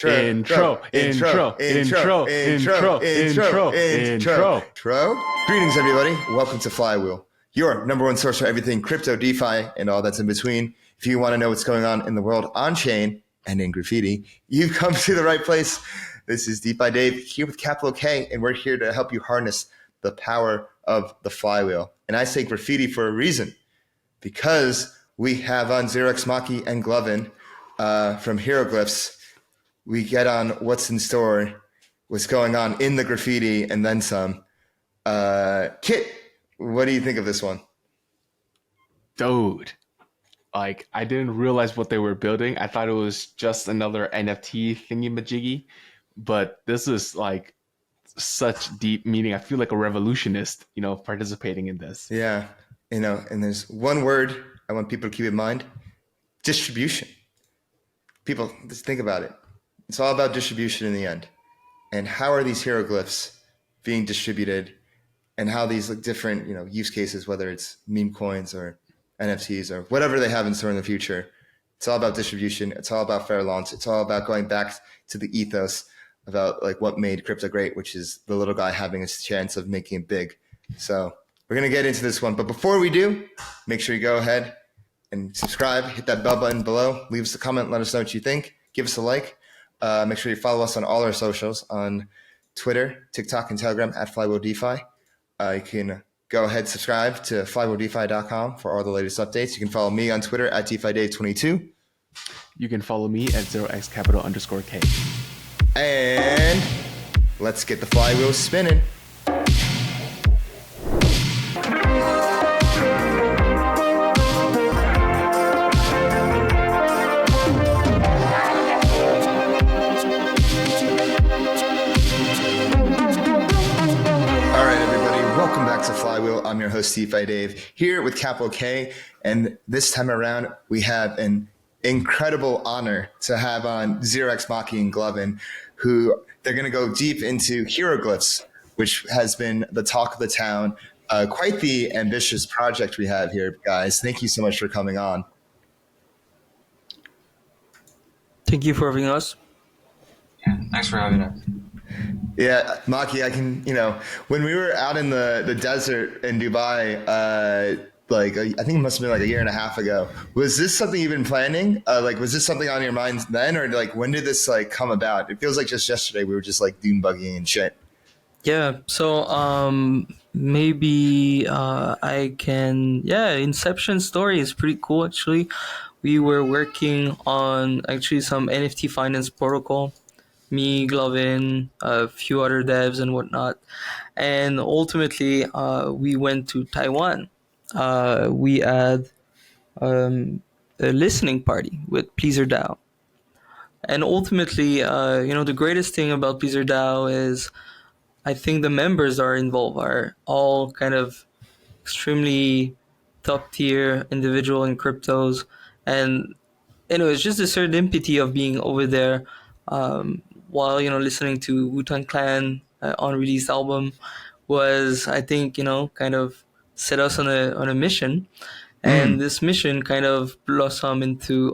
Intro. Greetings, everybody. Welcome to Flywheel, your number one source for everything crypto, DeFi, and all that's in between. If you want to know what's going on in the world on-chain and in graffiti, you've come to the right place. This is DeFi Dave here with capital K, and we're here to help you harness the power of the flywheel. And I say graffiti for a reason, because we have on 0xMaki and Glovin from Heroglyphs. We get on what's in store, what's going on in the graffiti, and then some. Kit, what do you think of this one? Dude, like, I didn't realize what they were building. I thought it was just another NFT thingy-majiggy, but this is like such deep meaning. I feel like a revolutionist, participating in this. Yeah, and there's one word I want people to keep in mind: distribution. People, just think about it. It's all about distribution in the end. And how are these hieroglyphs being distributed, and how these different, use cases, whether it's meme coins or NFTs or whatever they have in store in the future. It's all about distribution. It's all about fair launch. It's all about going back to the ethos about what made crypto great, which is the little guy having a chance of making it big. So we're going to get into this one. But before we do, make sure you go ahead and subscribe, hit that bell button below, leave us a comment, let us know what you think, give us a like. Make sure you follow us on all our socials on Twitter, TikTok, and Telegram at Flywheel DeFi. You can go ahead and subscribe to flywheeldefi.com for all the latest updates. You can follow me on Twitter at DeFi Dave 22. You can follow me at 0xCapital_K. And let's get the flywheel spinning. To Flywheel. I'm your host, DeFi Dave, here with capital K. And this time around, we have an incredible honor to have on 0xMaki and Glovin, who they're going to go deep into hieroglyphs, which has been the talk of the town. Quite the ambitious project we have here, guys. Thank you so much for coming on. Thank you for having us. Yeah, thanks for having us. Yeah, Maki, I can, when we were out in the desert in Dubai, I think it must have been a year and a half ago. Was this something you've been planning? Was this something on your mind then, or when did this come about? It feels like just yesterday we were just dune bugging and shit. Yeah, so maybe I can. Yeah, Inception story is pretty cool actually. We were working on actually some NFT finance protocol. Me, Glovin, a few other devs and whatnot. And ultimately, we went to Taiwan. We had a listening party with Pleaser DAO. And ultimately, the greatest thing about Pleaser DAO is I think the members that are involved are all kind of extremely top tier individual in cryptos. And it's just a serendipity of being over there. While listening to Wu-Tang Clan unreleased album was, I think, kind of set us on a mission, and this mission kind of blossomed into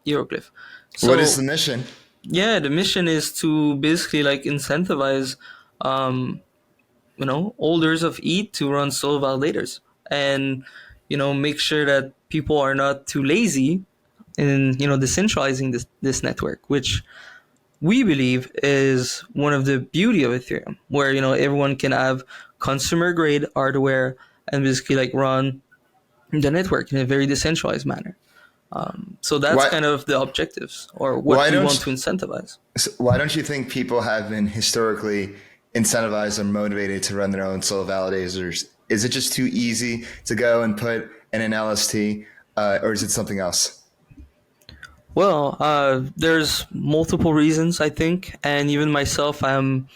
Hieroglyph. So, what is the mission? Yeah, the mission is to basically incentivize holders of ETH to run solo validators, and make sure that people are not too lazy in decentralizing this network, which we believe is one of the beauty of Ethereum, where everyone can have consumer grade hardware and basically run the network in a very decentralized manner. So that's kind of the objectives, or what we want to incentivize. So why don't you think people have been historically incentivized or motivated to run their own solo validators? Is it just too easy to go and put in an LST, or is it something else? Well, there's multiple reasons, I think. And even myself, I'm,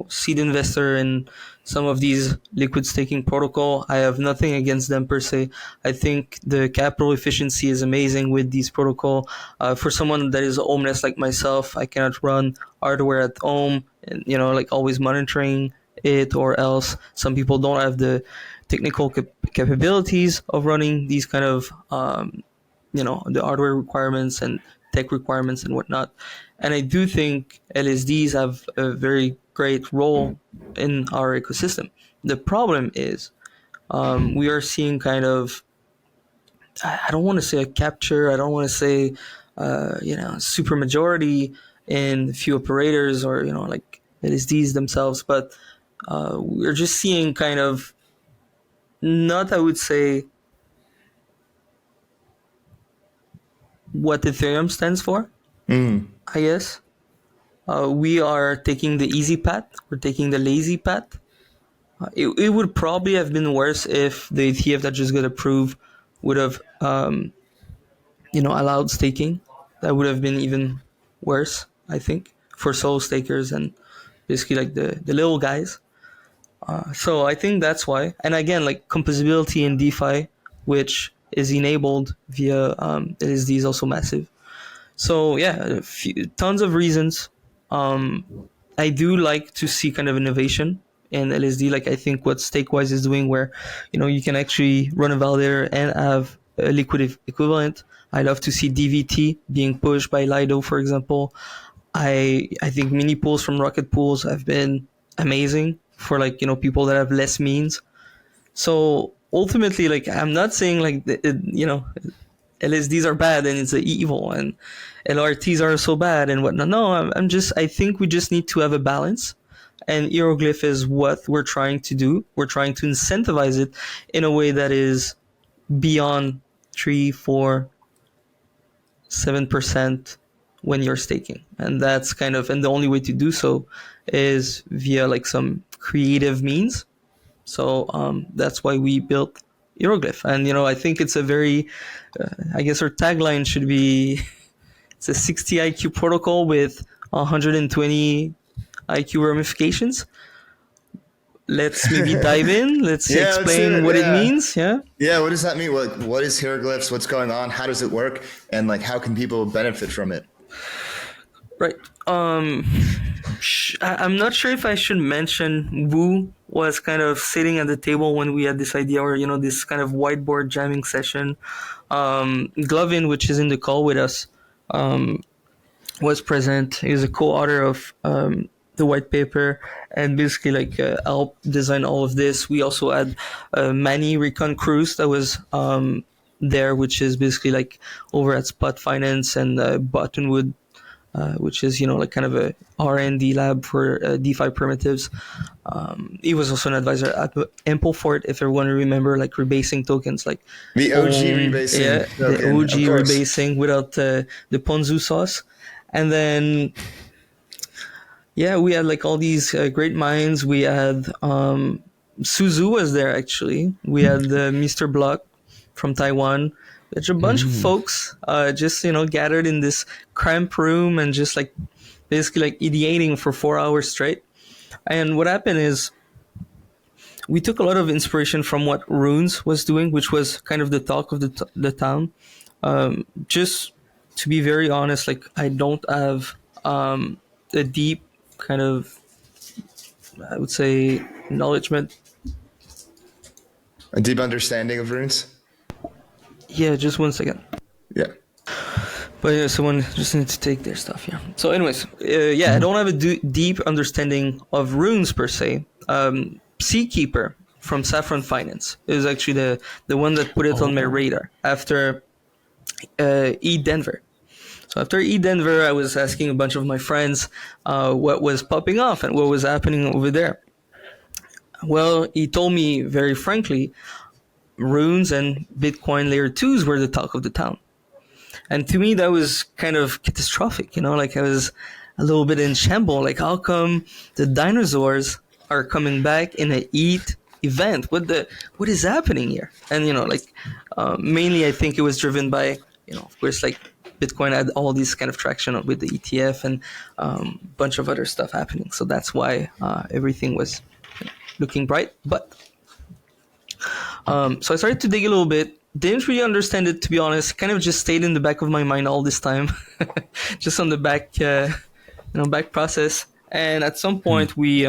seed investor in some of these liquid staking protocol. I have nothing against them per se. I think the capital efficiency is amazing with these protocol. For someone that is homeless like myself, I cannot run hardware at home and, always monitoring it, or else some people don't have the technical capabilities of running these kind of, the hardware requirements and tech requirements and whatnot. And I do think LSDs have a very great role in our ecosystem. The problem is we are seeing kind of, I don't want to say a capture, I don't want to say, super majority in few operators or, like LSDs themselves, but we're just seeing kind of not, I would say, what Ethereum stands for, I guess. We are taking the easy path. We're taking the lazy path. It would probably have been worse if the ETF that just got approved would have, allowed staking. That would have been even worse, I think, for solo stakers and basically like the little guys. So I think that's why. And again, like composability in DeFi, which is enabled via LSD, is also massive. So yeah, tons of reasons. I do like to see kind of innovation in LSD. Like I think what Stakewise is doing, where you can actually run a validator and have a liquid equivalent. I love to see DVT being pushed by Lido, for example. I think mini pools from Rocket Pools have been amazing for like people that have less means. So ultimately, like I'm not saying like LSDs are bad and it's evil and LRTs are so bad and whatnot. No, I think we just need to have a balance. And Hieroglyph is what we're trying to do. We're trying to incentivize it in a way that is beyond 3, 4, 7% when you're staking. And that's and the only way to do so is via like some creative means. So that's why we built Hieroglyph. And, I think it's a very, I guess our tagline should be, it's a 60 IQ protocol with 120 IQ ramifications. Let's maybe dive in. Let's explain what it means. Yeah. Yeah. What does that mean? What is Heroglyphs? What's going on? How does it work? And like, how can people benefit from it? Right. I'm not sure if I should mention Wu was kind of sitting at the table when we had this idea, or this kind of whiteboard jamming session. Glovin, which is in the call with us, was present. He's a co-author of the white paper and basically like helped design all of this. We also had Manny Recon Cruz that was there, which is basically like over at Spot Finance, and Buttonwood, which is like kind of a R&D lab for DeFi primitives. He was also an advisor at Amplefort, if everyone remember, like rebasing tokens, like the OG rebasing. Yeah, the OG rebasing without the Ponzu sauce. And then we had like all these great minds. We had Suzu was there actually. We had Mr. Block from Taiwan. There's a bunch of folks just gathered in this cramped room and just like basically like ideating for 4 hours straight. And what happened is we took a lot of inspiration from what Runes was doing, which was kind of the talk of the town. Just to be very honest, like I don't have a deep kind of, I would say, acknowledgement. A deep understanding of runes? Yeah, just 1 second. Yeah. But yeah, someone just needs to take their stuff, yeah. So anyways, I don't have a deep understanding of runes per se. Seakeeper from Saffron Finance is actually the one that put it on my radar after Denver. So after Denver, I was asking a bunch of my friends what was popping off and what was happening over there. Well, he told me very frankly, runes and Bitcoin layer 2s were the talk of the town. And to me, that was kind of catastrophic, like I was a little bit in shambles. Like, how come the dinosaurs are coming back in an ETH event? What is happening here? And, mainly I think it was driven by, of course, like Bitcoin had all this kind of traction with the ETF and a bunch of other stuff happening. So that's why everything was looking bright. But so I started to dig a little bit. Didn't really understand it, to be honest. Kind of just stayed in the back of my mind all this time, just on the back, back process. And at some point, we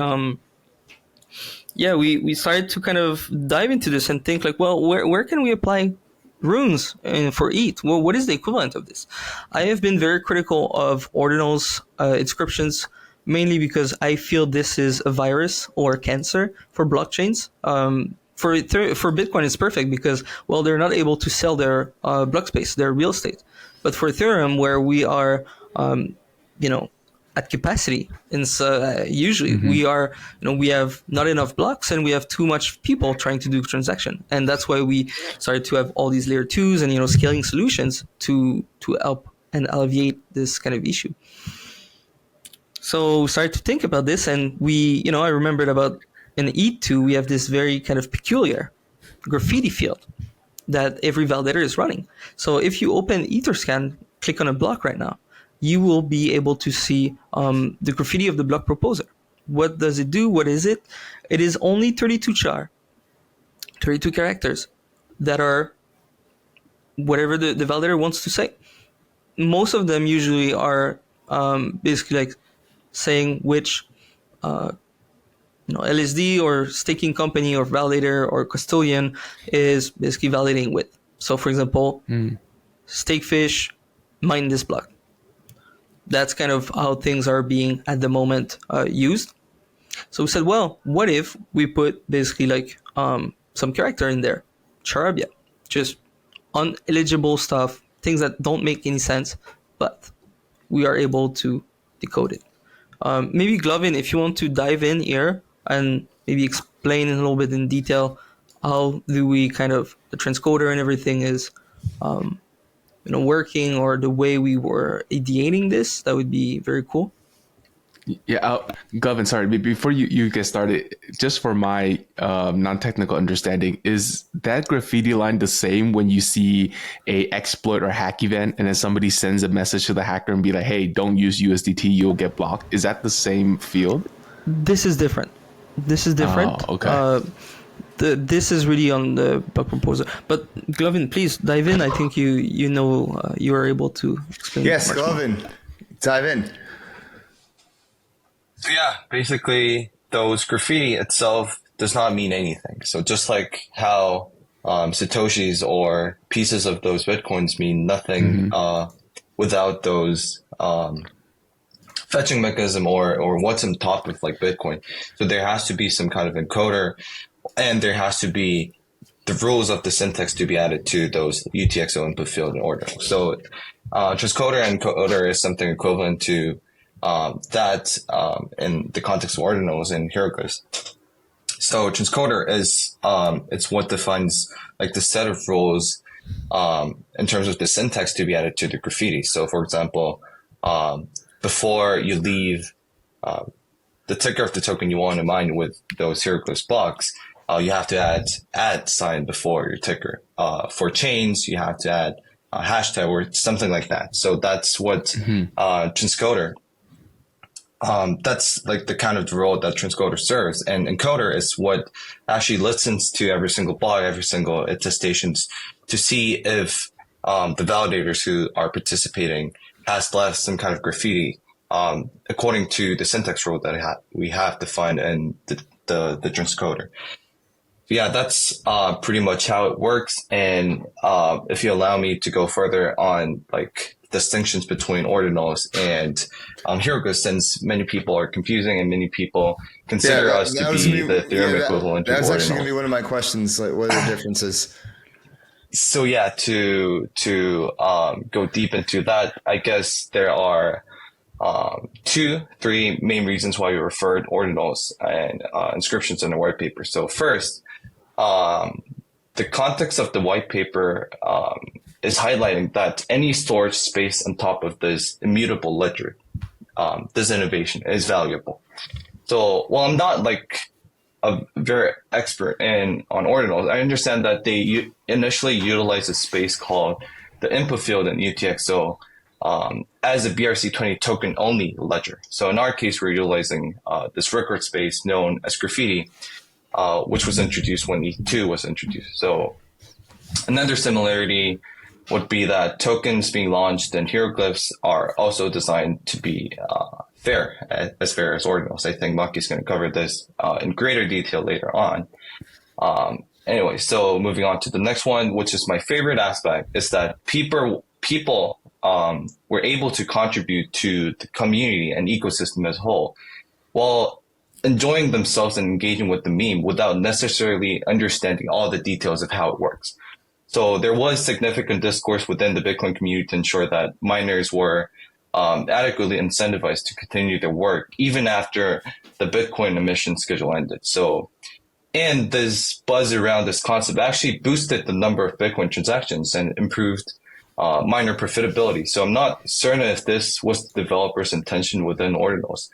started to kind of dive into this and think like, well, where can we apply runes for ETH. Well, what is the equivalent of this? I have been very critical of ordinals inscriptions, mainly because I feel this is a virus or cancer for blockchains. For Bitcoin, it's perfect because, well, they're not able to sell their block space, their real estate. But for Ethereum, where we are, you know, at capacity, and so usually we are, we have not enough blocks and we have too much people trying to do transaction, and that's why we started to have all these layer twos and scaling solutions to help and alleviate this kind of issue. So started to think about this, and I remembered about in ETH2 we have this very kind of peculiar graffiti field that every validator is running. So if you open Etherscan, click on a block right now, you will be able to see the graffiti of the block proposer. What does it do? What is it? It is only 32 char, 32 characters that are whatever the validator wants to say. Most of them usually are basically like saying which LSD or staking company or validator or custodian is basically validating with. So for example, Stakefish, mine this block. That's kind of how things are being at the moment used. So we said, well, what if we put basically like some character in there, charabia, just uneligible stuff, things that don't make any sense, but we are able to decode it. Maybe Glovin, if you want to dive in here and maybe explain in a little bit in detail how do we kind of the transcoder and everything is working, or the way we were ideating this, that would be very cool. Yeah, Glovin, sorry, before you get started, just for my non-technical understanding, is that graffiti line the same when you see a exploit or hack event and then somebody sends a message to the hacker and be like, hey, don't use USDT, you'll get blocked? Is that the same field? This is different. Oh, okay. This is really on the block proposer. But Glovin, please dive in. I think you are able to explain. Yes, Glovin, dive in. So yeah, basically those graffiti itself does not mean anything. So just like how Satoshis or pieces of those Bitcoins mean nothing without those fetching mechanism or what's on top of like Bitcoin. So there has to be some kind of encoder, and there has to be the rules of the syntax to be added to those UTXO input field in order. So transcoder and encoder is something equivalent to that in the context of ordinals and hieroglyphs. So transcoder is it's what defines like the set of rules in terms of the syntax to be added to the graffiti. So for example, before you leave the ticker of the token you want to mine with those hieroglyphs blocks, you have to add sign before your ticker. For chains, you have to add a hashtag or something like that. So that's what transcoder. That's like the kind of role that transcoder serves, and encoder is what actually listens to every single block, every single attestations to see if the validators who are participating has left some kind of graffiti according to the syntax rule that we have defined in the transcoder. Yeah, that's pretty much how it works. And if you allow me to go further on like distinctions between ordinals and hieroglyphs, since many people are confusing and many people consider us to be the Ethereum equivalent of ordinals. That was actually going to be one of my questions. Like, what are the differences? So yeah, to go deep into that, I guess there are 3 main reasons why we referred ordinals and inscriptions in the white paper. So first, the context of the white paper is highlighting that any storage space on top of this immutable ledger, this innovation is valuable. So while I'm not like a very expert on ordinals, I understand that they initially utilized a space called the input field in UTXO as a BRC20 token only ledger. So in our case, we're utilizing this record space known as graffiti, which was introduced when ETH2 was introduced. So another similarity would be that tokens being launched in hieroglyphs are also designed to be fair as ordinals. I think Maki is going to cover this in greater detail later on. anyway, so moving on to the next one, which is my favorite aspect, is that people were able to contribute to the community and ecosystem as a whole, while enjoying themselves and engaging with the meme without necessarily understanding all the details of how it works. So there was significant discourse within the Bitcoin community to ensure that miners were adequately incentivized to continue their work even after the Bitcoin emission schedule ended. So, and this buzz around this concept actually boosted the number of Bitcoin transactions and improved miner profitability. So I'm not certain if this was the developer's intention within Ordinals,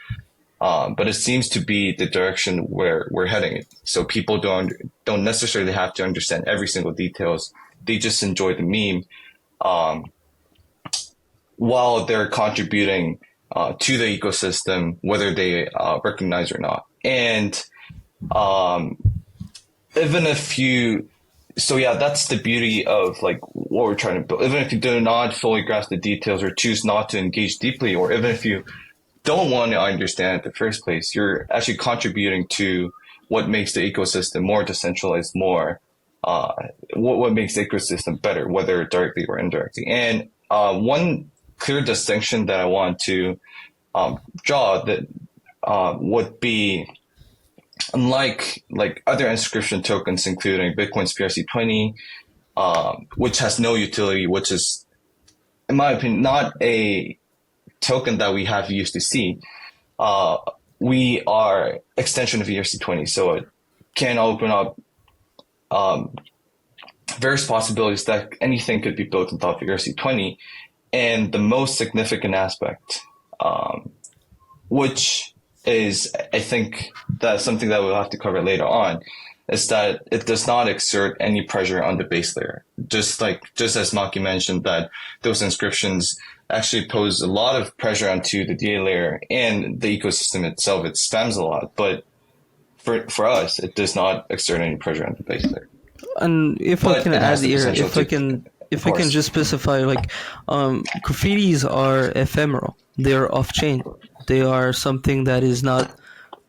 but it seems to be the direction where we're heading. So people don't necessarily have to understand every single details. They just enjoy the meme while they're contributing to the ecosystem, whether they recognize or not. And even if you, so yeah, that's the beauty of like what we're trying to build. Even if you do not fully grasp the details or choose not to engage deeply, or even if you don't want to understand in the first place, you're actually contributing to what makes the ecosystem more decentralized, more what makes the ecosystem better, whether directly or indirectly. And one clear distinction that I want to draw that would be, unlike like other inscription tokens, including Bitcoin's PRC20, which has no utility, which is, in my opinion, not a token that we have used to see. We are extension of ERC20, so it can open up various possibilities that anything could be built on top of ERC20. And the most significant aspect, which is, I think, that's something that we'll have to cover later on, is that it does not exert any pressure on the base layer. Just as Maki mentioned, that those inscriptions actually pose a lot of pressure onto the DA layer and the ecosystem itself. It spams a lot, but for us, it does not exert any pressure on the base layer. And if I can add here, if I can just specify, like, graffitis are ephemeral. They are off-chain. They are something that is not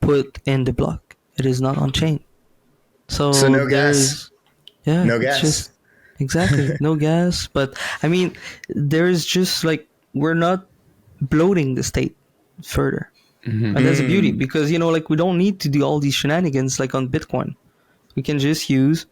put in the block. It is not on-chain. So no gas. Yeah, No it's gas. just exactly no gas. But I mean, there is just like, we're not bloating the state further, and that's the beauty, because like, we don't need to do all these shenanigans like on Bitcoin. We can just use,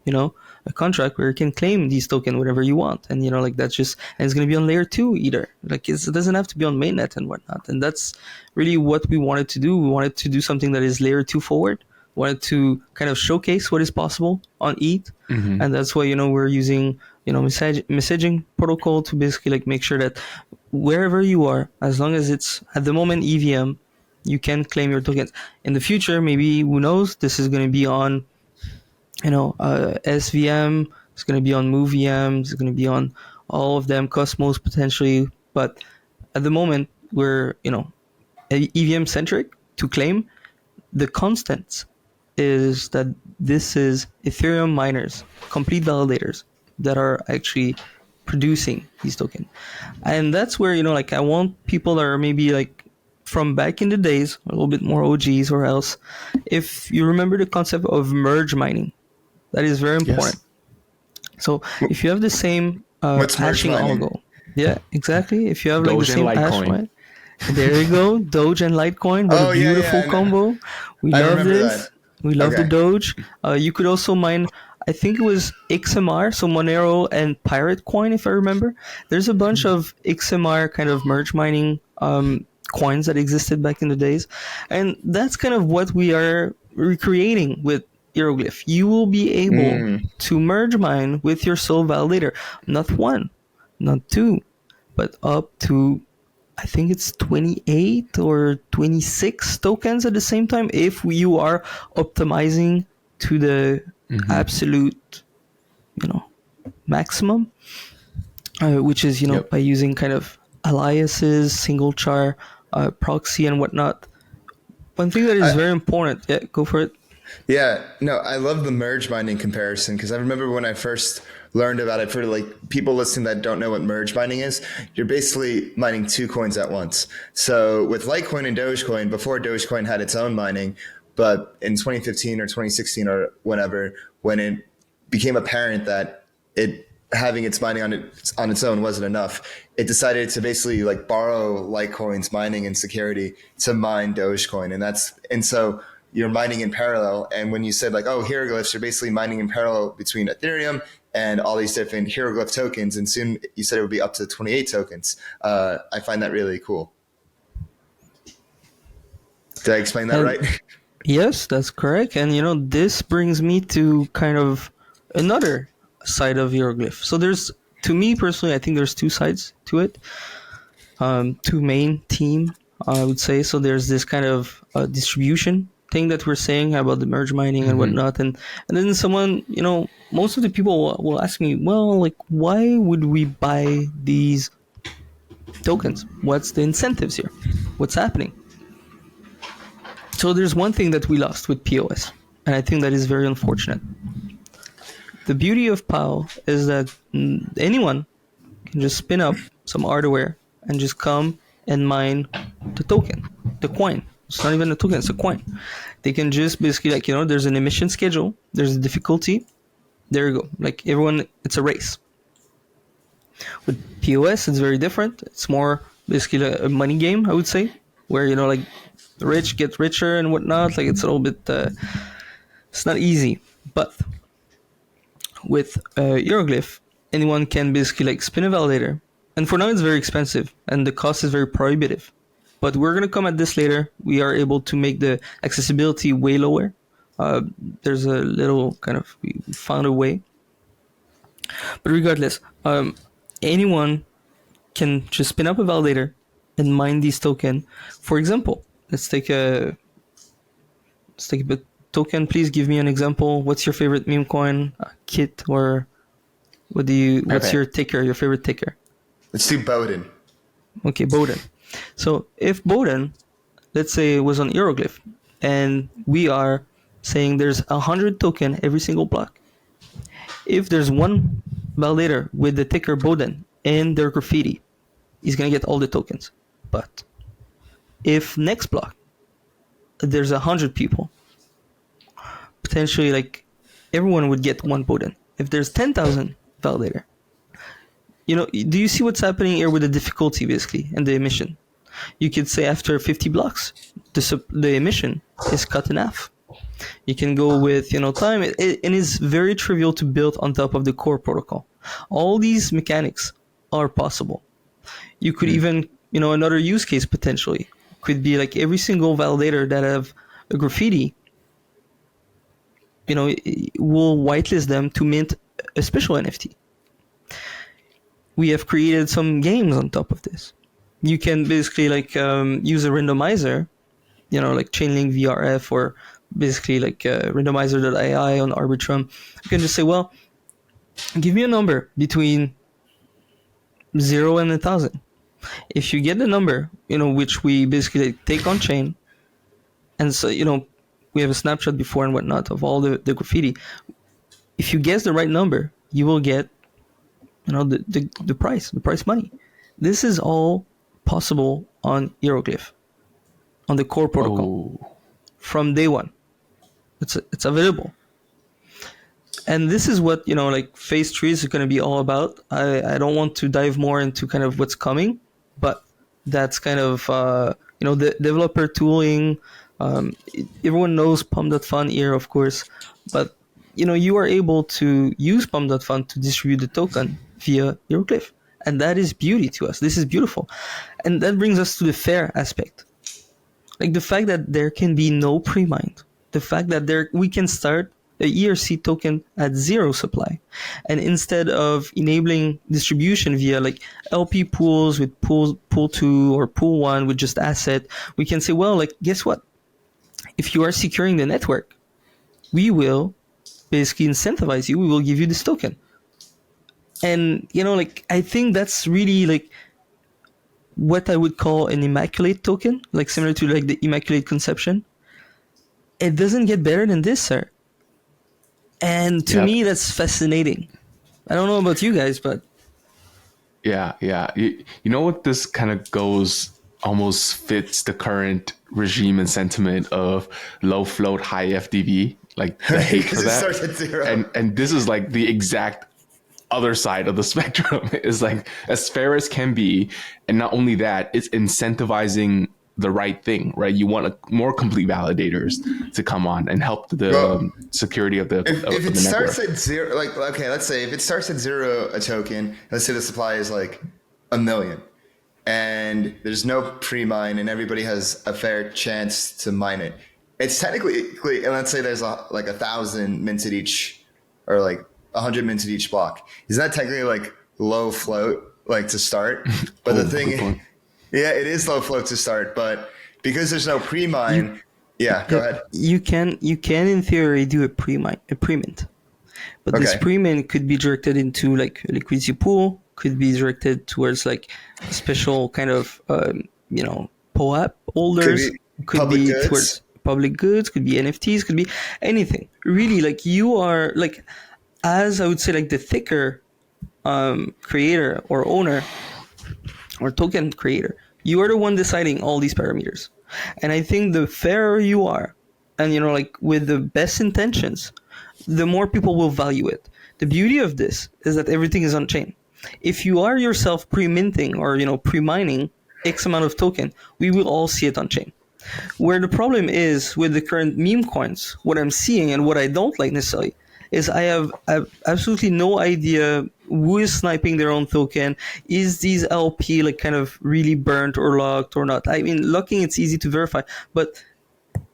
a contract where you can claim these tokens whatever you want. And, like, that's just, and it's going to be on layer 2 either. Like, it doesn't have to be on mainnet and whatnot. And that's really what we wanted to do. We wanted to do something that is layer 2 forward. We wanted to kind of showcase what is possible on ETH. And that's why, we're using, messaging protocol to basically like make sure that wherever you are, as long as it's at the moment EVM, you can claim your tokens. In the future, maybe, who knows, this is going to be on SVM, it's going to be on MoveVM, it's going to be on all of them, Cosmos potentially. But at the moment, we're, EVM centric to claim. The constant is that this is Ethereum miners, complete validators that are actually producing these tokens. And that's where, like, I want people that are maybe like from back in the days, a little bit more OGs, or else, if you remember the concept of merge mining, that is very important. Yes. So if you have the same hashing algo, yeah, exactly. If you have like the same hash rate, there you go, Doge and Litecoin. What a beautiful combo. We love this. That. We love the Doge. You could also mine, I think it was XMR, so Monero and Pirate Coin, if I remember. There's a bunch of XMR kind of merge mining coins that existed back in the days, and that's kind of what we are recreating with Heroglyph. You will be able to merge mine with your Soul Validator, not 1, not 2, but up to, I think it's 28 or 26 tokens at the same time, if you are optimizing to the absolute, maximum, which is, by using kind of aliases, single char, proxy and whatnot. One thing that is very important. Yeah, go for it. Yeah, no, I love the merge mining comparison, because I remember when I first learned about it, for like people listening that don't know what merge mining is, you're basically mining 2 coins at once. So with Litecoin and Dogecoin, before Dogecoin had its own mining, but in 2015 or 2016 or whenever, when it became apparent that it having its mining on its own wasn't enough. It decided to basically like borrow Litecoin's mining and security to mine Dogecoin, and so you're mining in parallel. And when you said like, oh, hieroglyphs, you're basically mining in parallel between Ethereum and all these different hieroglyph tokens. And soon you said it would be up to 28 tokens. I find that really cool. Did I explain that right? Yes, that's correct. And this brings me to kind of another side of hieroglyph. So to me personally, I think there's two sides to it. Two main theme, I would say. So there's this kind of distribution thing that we're saying about the merge mining and whatnot. And then someone, most of the people will ask me, well, like, why would we buy these tokens? What's the incentives here? What's happening? So there's one thing that we lost with POS, and I think that is very unfortunate. The beauty of POW is that anyone can just spin up some hardware and just come and mine the token, the coin. It's not even a token, it's a coin. They can just basically, like, there's an emission schedule, there's a difficulty. There you go. Like, everyone, it's a race. With POS, it's very different. It's more basically a money game, I would say, where, like, the rich get richer and whatnot. Like, it's a little bit, it's not easy. But with Hieroglyph, anyone can basically like spin a validator. And for now, it's very expensive and the cost is very prohibitive. But we're going to come at this later. We are able to make the accessibility way lower. There's a little kind of, we found a way. But regardless, anyone can just spin up a validator and mine these tokens. For example, let's take a bit token. Please give me an example. What's your favorite meme coin, Kit, or what's your ticker, your favorite ticker? Let's do Bowden. Okay, Bowden. So if Bowden, let's say, it was on Hieroglyph, and we are saying there's 100 token every single block. If there's one validator with the ticker Bowden and their graffiti, he's gonna get all the tokens. But if next block there's 100 people, potentially like everyone would get one Bowden. If there's 10,000 validator, do you see what's happening here with the difficulty basically and the emission? You could say after 50 blocks, the emission is cut in half. You can go with time. It is very trivial to build on top of the core protocol. All these mechanics are possible. You could even another use case potentially could be like every single validator that have a graffiti, will whitelist them to mint a special NFT. We have created some games on top of this. You can basically like use a randomizer, like Chainlink VRF, or basically like randomizer.ai on Arbitrum. You can just say, well, give me a number between 0 and 1,000. If you get the number, which we basically take on chain, and so, we have a snapshot before and whatnot of all the graffiti. If you guess the right number, you will get, the price money. This is all possible on Hieroglyph, on the core protocol, from day one. It's available. And this is what, like phase 3 is going to be all about. I don't want to dive more into kind of what's coming, but that's kind of, the developer tooling. Everyone knows Pump.Fun here, of course, but, you are able to use Pump.Fun to distribute the token via Hieroglyph. And that is beauty to us. This is beautiful. And that brings us to the fair aspect. Like the fact that there can be no pre-mined. The fact that we can start a ERC token at 0 supply. And instead of enabling distribution via like LP pools with pool 2 or pool 1 with just asset, we can say, well, like, guess what? If you are securing the network, we will basically incentivize you. We will give you this token. And, I think that's really like what I would call an immaculate token, like similar to like the Immaculate Conception. It doesn't get better than this, sir. And to me, that's fascinating. I don't know about you guys, but... Yeah. You know what, this kind of almost fits the current regime and sentiment of low float, high FDV. like the hate for Because it that. starts at 0. And this is like the exact other side of the spectrum. Is like as fair as can be, and not only that, it's incentivizing the right thing, right? You want more complete validators to come on and help the Well, security of the if of it the starts network. at 0, like, okay, let's say if it starts at 0 a token, let's say the supply is like 1 million, and there's no pre-mine, and everybody has a fair chance to mine it. It's technically, and let's say there's like 1,000 minted each, or like 100 minted each block. Is that technically like low float, like to start? But the Good thing, point. yeah, it is low float to start, but because there's no pre-mine, yeah, go ahead. You can in theory do a pre-mint, but this Okay. pre-mint could be directed into like a liquidity pool, could be directed towards like special kind of POAP holders, could public be goods. towards public goods, could be NFTs, could be anything. Really, like you are like, as I would say, like the thicker creator or owner or token creator, you are the one deciding all these parameters. And I think the fairer you are, and like with the best intentions, the more people will value it. The beauty of this is that everything is on chain. If you are yourself pre-minting or pre-mining X amount of token, we will all see it on chain. Where the problem is with the current meme coins, what I'm seeing and what I don't like necessarily is I have absolutely no idea who is sniping their own token. Is these LP like kind of really burnt or locked or not? I mean, locking, it's easy to verify, but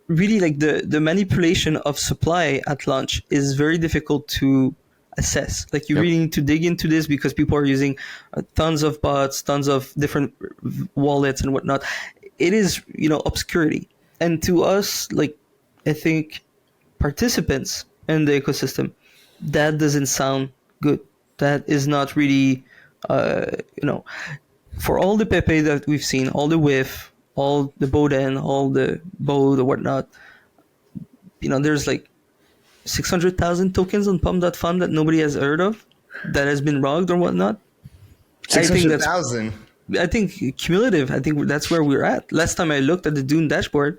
really like the manipulation of supply at launch is very difficult to assess. Like you Yep. really need to dig into this because people are using tons of bots, tons of different wallets and whatnot. It is, obscurity. And to us, like, I think participants in the ecosystem, that doesn't sound good. That is not really, for all the Pepe that we've seen, all the WIF, all the Boden, all the Bode or whatnot, there's like 600,000 tokens on Pump.fund that nobody has heard of, that has been rogged or whatnot. I think that's 600,000. I think cumulative. I think that's where we're at. Last time I looked at the Dune dashboard,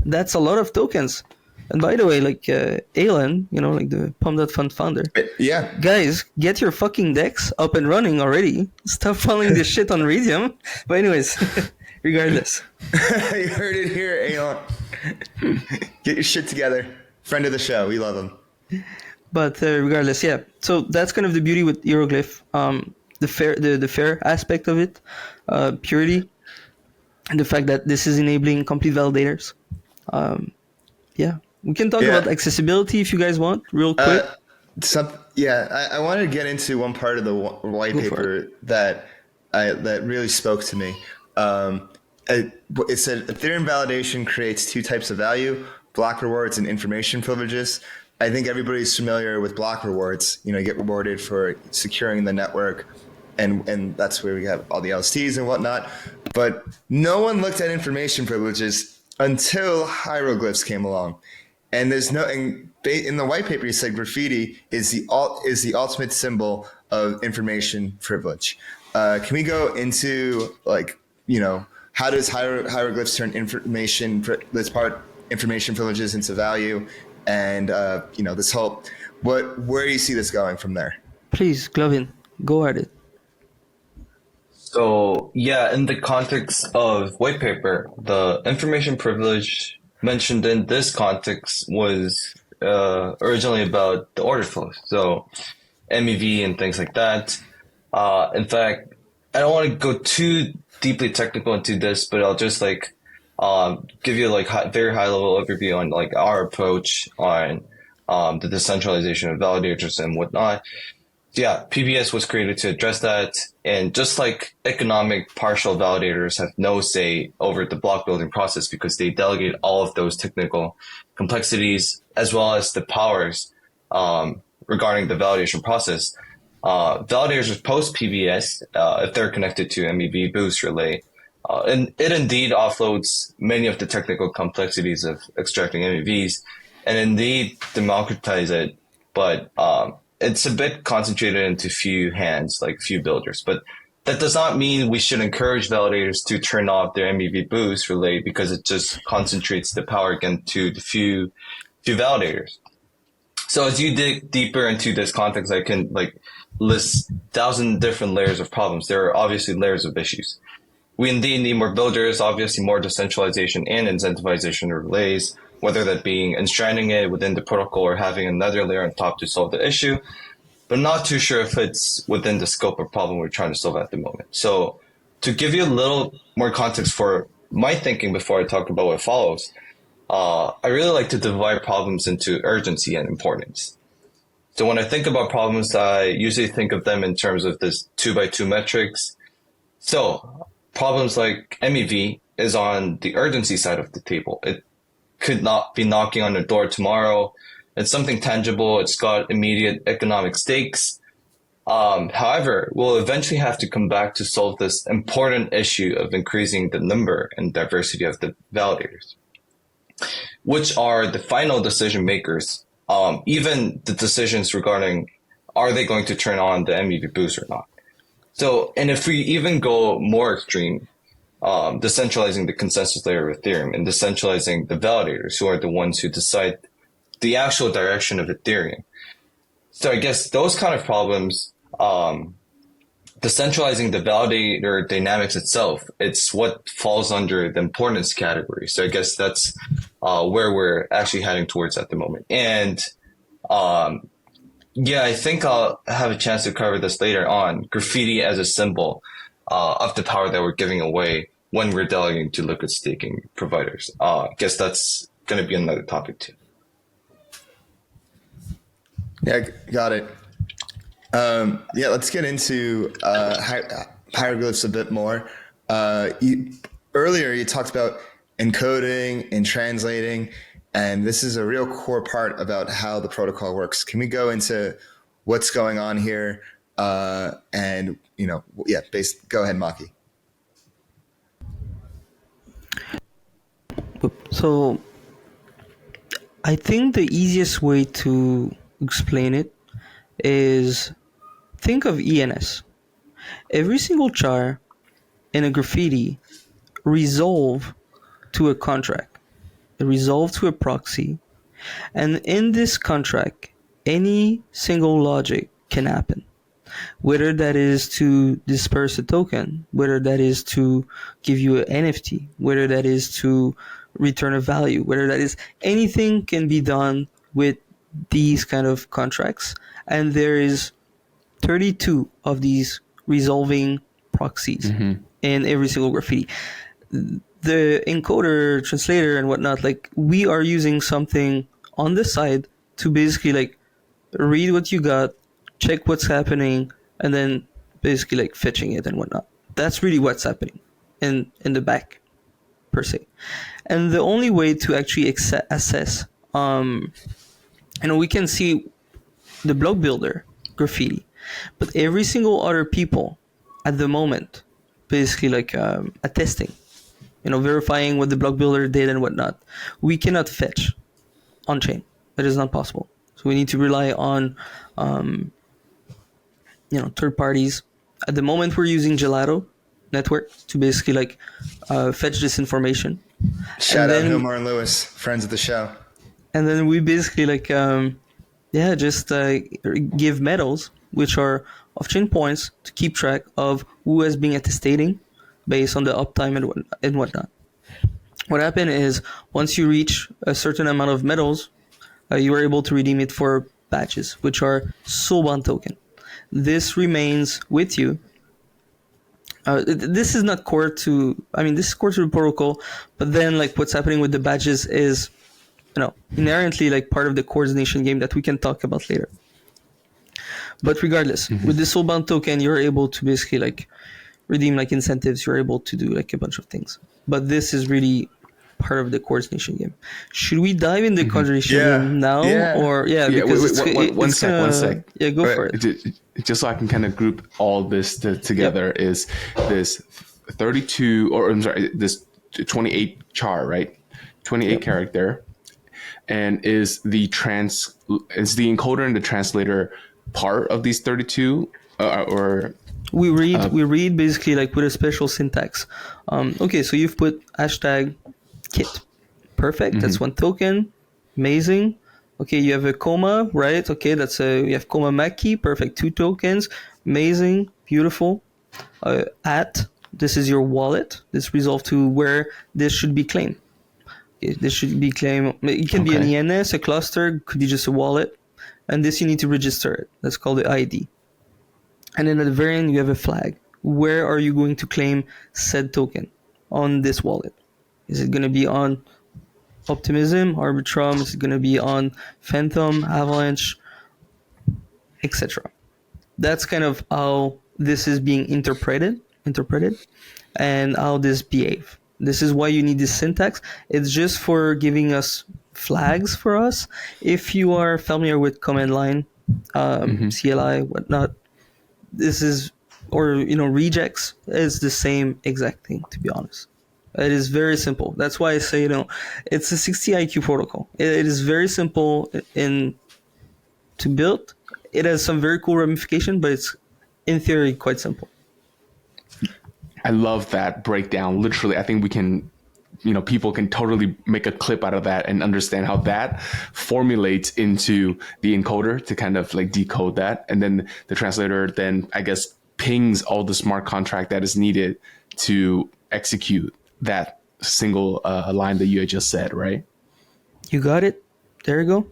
that's a lot of tokens. And by the way, like Alan, like the Pump.fund founder, Yeah. guys, get your fucking decks up and running already. Stop following this shit on Radium. But anyways, regardless. You heard it here, Elon. Get your shit together. Friend of the show. We love him. But regardless, yeah. So that's kind of the beauty with Hieroglyph. The fair aspect of it, purity, and the fact that this is enabling complete validators. Yeah, we can talk about accessibility if you guys want, real quick. I wanted to get into one part of the white paper that really spoke to me. It said Ethereum validation creates two types of value: block rewards and information privileges. I think everybody's familiar with block rewards. You get rewarded for securing the network, and that's where we have all the LSTs and whatnot. But no one looked at information privileges until hieroglyphs came along. And there's in the white paper, you said graffiti is the ultimate symbol of information privilege. Can we go into how does hieroglyphs turn information privileges into value, and this whole where do you see this going from there? Please, Glovin, go at it. So yeah, in the context of white paper, the information privilege mentioned in this context was originally about the order flows, so MEV and things like that. In fact, I don't want to go too deeply technical into this, but I'll just give you very high level overview on our approach on the decentralization of validators and whatnot. Yeah, PBS was created to address that. And just like economic partial validators have no say over the block building process because they delegate all of those technical complexities as well as the powers regarding the validation process, validators with post PBS, if they're connected to MEV boost relay, and it indeed offloads many of the technical complexities of extracting MEVs and indeed democratize it. But it's a bit concentrated into few hands, like few builders. But that does not mean we should encourage validators to turn off their MEV boost relay because it just concentrates the power again to the few validators. So as you dig deeper into this context, I can like list 1,000 different layers of problems. There are obviously layers of issues. We indeed need more builders, obviously more decentralization and incentivization relays, whether that being enshrining it within the protocol or having another layer on top to solve the issue. But I'm not too sure if it's within the scope of problem we're trying to solve at the moment. So to give you a little more context for my thinking before I talk about what follows, I really like to divide problems into urgency and importance. So when I think about problems, I usually think of them in terms of this 2x2 metrics. So problems like MEV is on the urgency side of the table. It could not be knocking on the door tomorrow. It's something tangible. It's got immediate economic stakes. However, we'll eventually have to come back to solve this important issue of increasing the number and diversity of the validators, which are the final decision makers. Even the decisions regarding are they going to turn on the MEV boost or not. So, and if we even go more extreme, decentralizing the consensus layer of Ethereum and decentralizing the validators who are the ones who decide the actual direction of Ethereum. So I guess those kind of problems, decentralizing the validator dynamics itself, it's what falls under the importance category. So I guess that's where we're actually heading towards at the moment. And yeah, I think I'll have a chance to cover this later on. Graffiti as a symbol of the power that we're giving away when we're delegating to liquid staking providers. I guess that's going to be another topic too. Yeah, got it. Yeah, let's get into hieroglyphs a bit more. Earlier, you talked about encoding and translating, and this is a real core part about how the protocol works. Can we go into what's going on here? And, you know, yeah, go ahead, Maki. So I think the easiest way to explain it is think of ENS. Every single char in a graffiti resolve to a contract, resolve to a proxy, and in this contract, any single logic can happen. Whether that is to disperse a token, whether that is to give you an NFT, whether that is to return a value, whether that is anything can be done with these kind of contracts. And there is 32 of these resolving proxies in every single graffiti. The encoder, translator, and whatnot, like we are using something on the side to basically like read what you got, check what's happening, and then basically like fetching it and whatnot. That's really what's happening in the back, per se. And the only way to actually assess, we can see the block builder graffiti, but every single other people at the moment, basically like attesting, verifying what the block builder did and whatnot. We cannot fetch on chain. That is not possible. So we need to rely on third parties. At the moment, we're using Gelato network to basically like fetch this information. Shout out Hilmar and Lewis, friends of the show. And then we basically like just give medals, which are off-chain points, to keep track of who has been attestating based on the uptime and whatnot. What happened is once you reach a certain amount of medals, you are able to redeem it for badges, which are soulbound token. This remains with you. This is not core to, this is core to the protocol, but then like what's happening with the badges is, inherently like part of the coordination game that we can talk about later. But regardless, with the soulbound token, you're able to basically like redeem like incentives. You're able to do like a bunch of things. But this is really part of the coordination game. Should we dive in the coordination game now? Or because one sec. Yeah, go for it. Just so I can kind of group all this together is this 32, or I'm sorry, this 28 char, right? 28 character. And is the encoder and the translator part of these 32 or we read basically like with a special syntax. Okay, so you've put hashtag kit. Perfect. That's one token. Amazing. Okay, you have a comma, right? Okay, you have 0xMaki, perfect, 2 tokens, amazing, beautiful. At, this is your wallet. This resolved to where this should be claimed. Okay, this should be claimed. It can be an Okay. ENS, a cluster, could be just a wallet, and this you need to register it. That's called the ID. And then at the very end, you have a flag. Where are you going to claim said token on this wallet? Is it going to be on Optimism, Arbitrum? Is it going to be on Phantom, Avalanche, etc.? That's kind of how this is being interpreted, and how this behave. This is why you need this syntax. It's just for giving us flags for us. If you are familiar with command line, CLI, whatnot, this is, or regex is the same exact thing, to be honest. It is very simple. That's why I say, it's a 60 IQ protocol. It is very simple to build. It has some very cool ramification, but it's in theory quite simple. I love that breakdown. Literally, I think we can, people can totally make a clip out of that and understand how that formulates into the encoder to kind of like decode that. And then the translator then, I guess, pings all the smart contract that is needed to execute that single line that you had just said, right? You got it. There you go.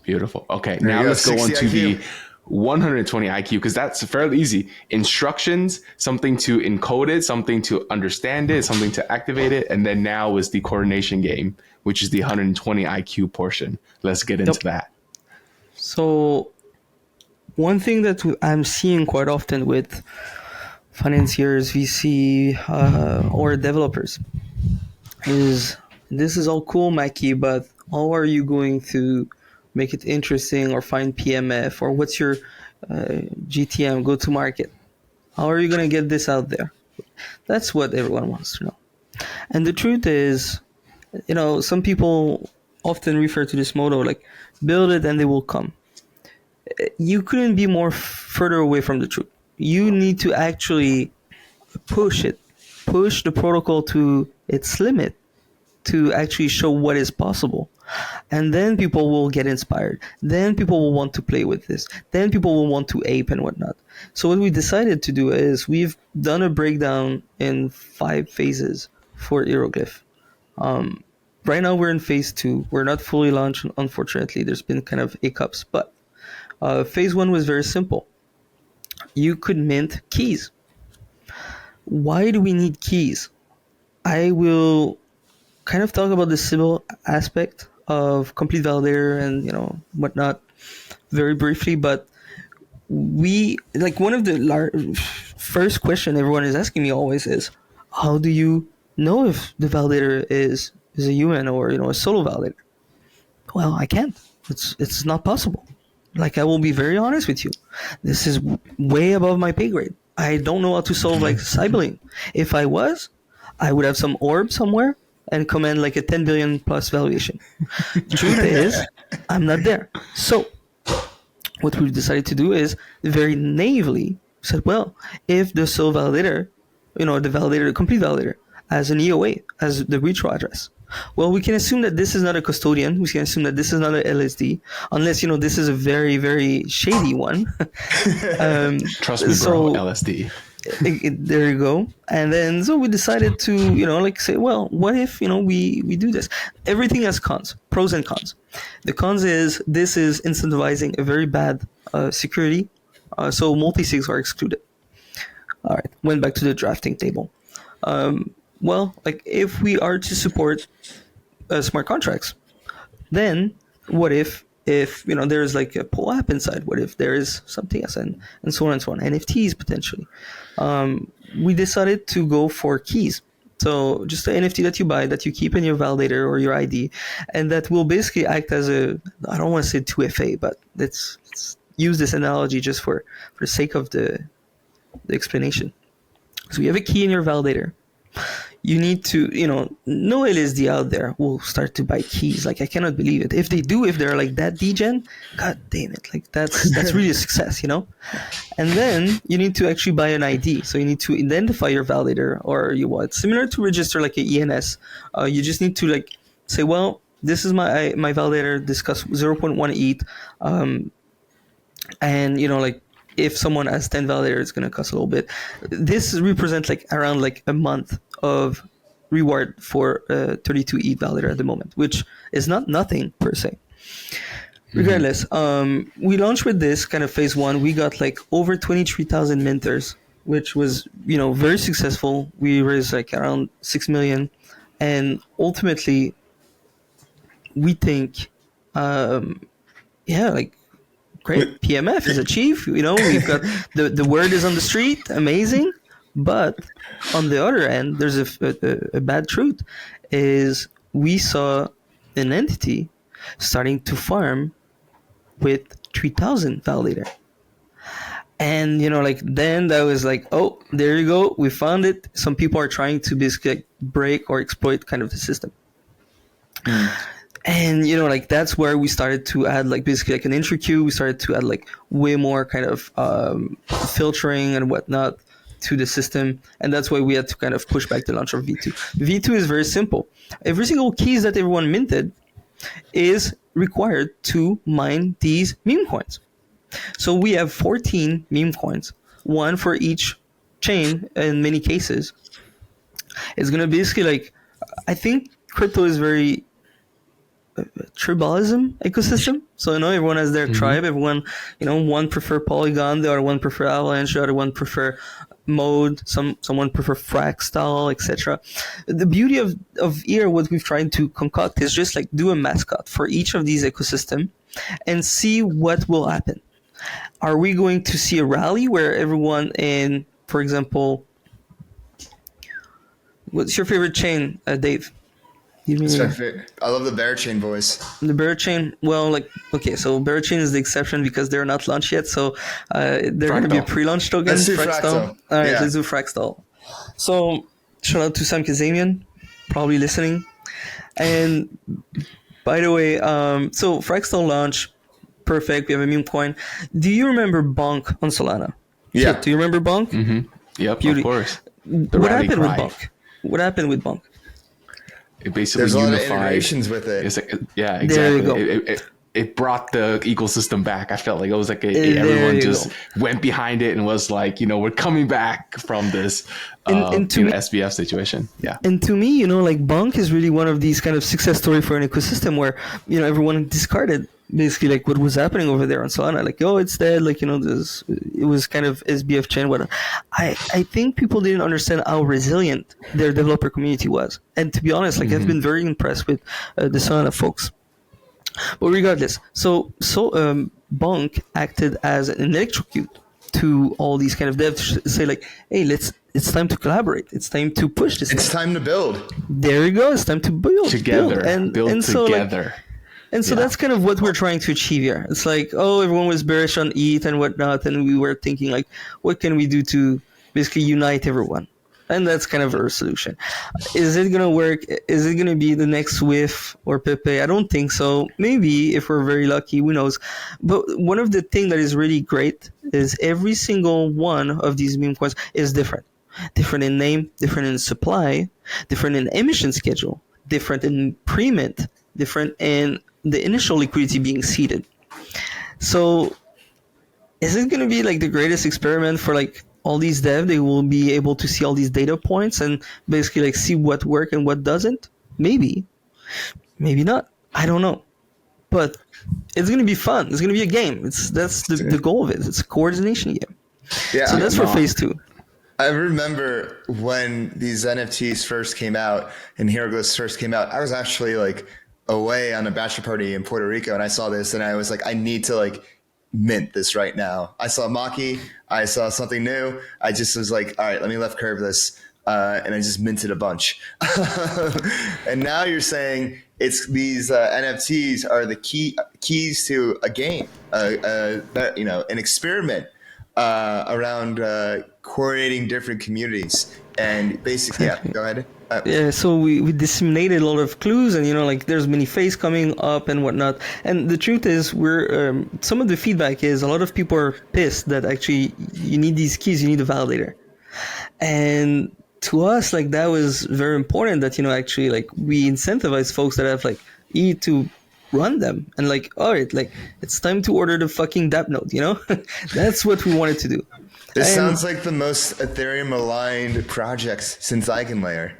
Beautiful. Okay, There now you go, let's go on 60 to the IQ. 120 IQ, because that's fairly easy. Instructions, something to encode it, something to understand it, something to activate it, and then now is the coordination game, which is the 120 IQ portion. Let's get into that. So one thing that I'm seeing quite often with financiers, VC, or developers is, this is all cool, Maki, but how are you going to make it interesting, or find PMF, or what's your GTM, go to market? How are you going to get this out there? That's what everyone wants to know. And the truth is, some people often refer to this motto like, build it and they will come. You couldn't be more further away from the truth. You need to actually push the protocol to its limit to actually show what is possible. And then people will get inspired. Then people will want to play with this. Then people will want to ape and whatnot. So what we decided to do is, we've done a breakdown in 5 phases for Heroglyph. Right now we're in phase 2. We're not fully launched, unfortunately. There's been kind of hiccups. But phase 1 was very simple. You could mint keys. Why do we need keys? I will kind of talk about the civil aspect of complete validator and whatnot very briefly, but one of the first question everyone is asking me always is, how do you know if the validator is a human or a solo validator? Well, I can't. It's not possible. I will be very honest with you. This is way above my pay grade. I don't know how to solve Cyberlink. If I was, I would have some orb somewhere and command a 10 billion plus valuation. The truth is, I'm not there. So what we've decided to do is, very naively said, well, if the sole validator, the complete validator, has an EOA, as the retro address, well, we can assume that this is not a custodian. We can assume that this is not an LSD, unless this is a very, very shady one. Trust me, bro, LSD. There you go. And then so we decided to say, well, what if we do this? Everything has cons, pros and cons. The cons is, this is incentivizing a very bad security, so multi-sigs are excluded. All right, went back to the drafting table. Well, if we are to support smart contracts, then what if there's a pull app inside? What if there is something else, and so on and so on? NFTs potentially. We decided to go for keys. So just an NFT that you buy, that you keep in your validator or your ID, and that will basically act as I don't want to say 2FA, but let's use this analogy just for the sake of the explanation. So you have a key in your validator. You need to, no LSD out there will start to buy keys. I cannot believe it. If they do, if they're that degen, god damn it. That's really a success, And then you need to actually buy an ID. So you need to identify your validator, or it's similar to register an ENS. You just need to say, well, this is my validator. This costs 0.1 ETH. And like if someone has 10 validators, it's going to cost a little bit. This represents like around like a month of reward for 32 ETH validator at the moment, which is not nothing per se. Regardless, we launched with this kind of phase one. We got like over 23,000 minters, which was very successful. We raised like around 6 million, and ultimately we think like great, PMF is achieved. We've got the word is on the street, amazing. But on the other end, there's a bad truth, is we saw an entity starting to farm with 3,000 validator. And then that was like, oh, there you go, we found it. Some people are trying to basically break or exploit kind of the system. And that's where we started to add like basically like an entry queue. We started to add like way more kind of filtering and whatnot to the system, and that's why we had to kind of push back the launch of V2. V2 is very simple. Every single keys that everyone minted is required to mine these meme coins. So we have 14 meme coins, one for each chain in many cases. It's going to basically like, I think crypto is very tribalism ecosystem. So everyone has their tribe. Everyone, one prefer Polygon, the other one prefer Avalanche, the other one prefer Mode, someone prefer Fractal, etc. The beauty of here, what we've tried to concoct is just like do a mascot for each of these ecosystem and see what will happen. Are we going to see a rally where everyone in, for example, what's your favorite chain, Dave? I love the Bear Chain voice. The Bear Chain, well, like, okay, so Bear Chain is the exception because they're not launched yet, so they're going to be a pre-launch token. Let's do Fractal. All right, let's do Fractal. So, shout out to Sam Kazemian, probably listening. And by the way, so Fractal launch, perfect. We have a meme coin. Do you remember Bonk on Solana? Yeah. Do you remember Bonk? Mm-hmm. Yep, Beauty. Of course. What happened with Bonk? What happened with Bonk? It basically There's a lot unified. of integrations with it. It's like, yeah, exactly. There you go. It brought the ecosystem back. I felt like it was like everyone just went behind it and was like, we're coming back from this SBF situation. Yeah. And to me, like Bonk is really one of these kind of success story for an ecosystem where, everyone discarded basically like what was happening over there on Solana. Like, oh, it's dead. Like, it was kind of SBF chain. Whatever. I think people didn't understand how resilient their developer community was. And to be honest, like I've been very impressed with the Solana folks. But regardless, so Bonk acted as an electrocute to all these kind of devs to say like, hey, it's time to collaborate. It's time to push this. It's time to build. There you go. It's time to build together. Build so together. So that's kind of what we're trying to achieve here. It's like, oh, everyone was bearish on ETH and whatnot, and we were thinking like, what can we do to basically unite everyone? And that's kind of our solution. Is it going to work? Is it going to be the next Swift or Pepe? I don't think so. Maybe if we're very lucky, who knows? But one of the things that is really great is every single one of these meme coins is different. Different in name, different in supply, different in emission schedule, different in pre-mint, different in the initial liquidity being seeded. So is it going to be like the greatest experiment for like all these devs? They will be able to see all these data points and basically like see what works and what doesn't. Maybe not. I don't know. But it's going to be fun. It's going to be a game. That's the goal of it. It's a coordination game. Yeah. So that's for phase 2. I remember when these NFTs first came out and Heroglyphs first came out, I was actually like away on a bachelor party in Puerto Rico, and I saw this and I was like, I need to like mint this right now. I saw Maki, I saw something new. I just was like, all right, let me left curve this. And I just minted a bunch. And now you're saying it's these NFTs are the keys to a game, an experiment around coordinating different communities. And basically, yeah, go ahead. Yeah, so we disseminated a lot of clues, and like there's many phases coming up and whatnot. And the truth is, we're some of the feedback is a lot of people are pissed that actually you need these keys, you need a validator. And to us, like that was very important that actually like we incentivize folks that have like ETH to run them, and like, all right, like it's time to order the fucking dApp node, you know. That's what we wanted to do. This And sounds like the most Ethereum aligned projects since Eigenlayer.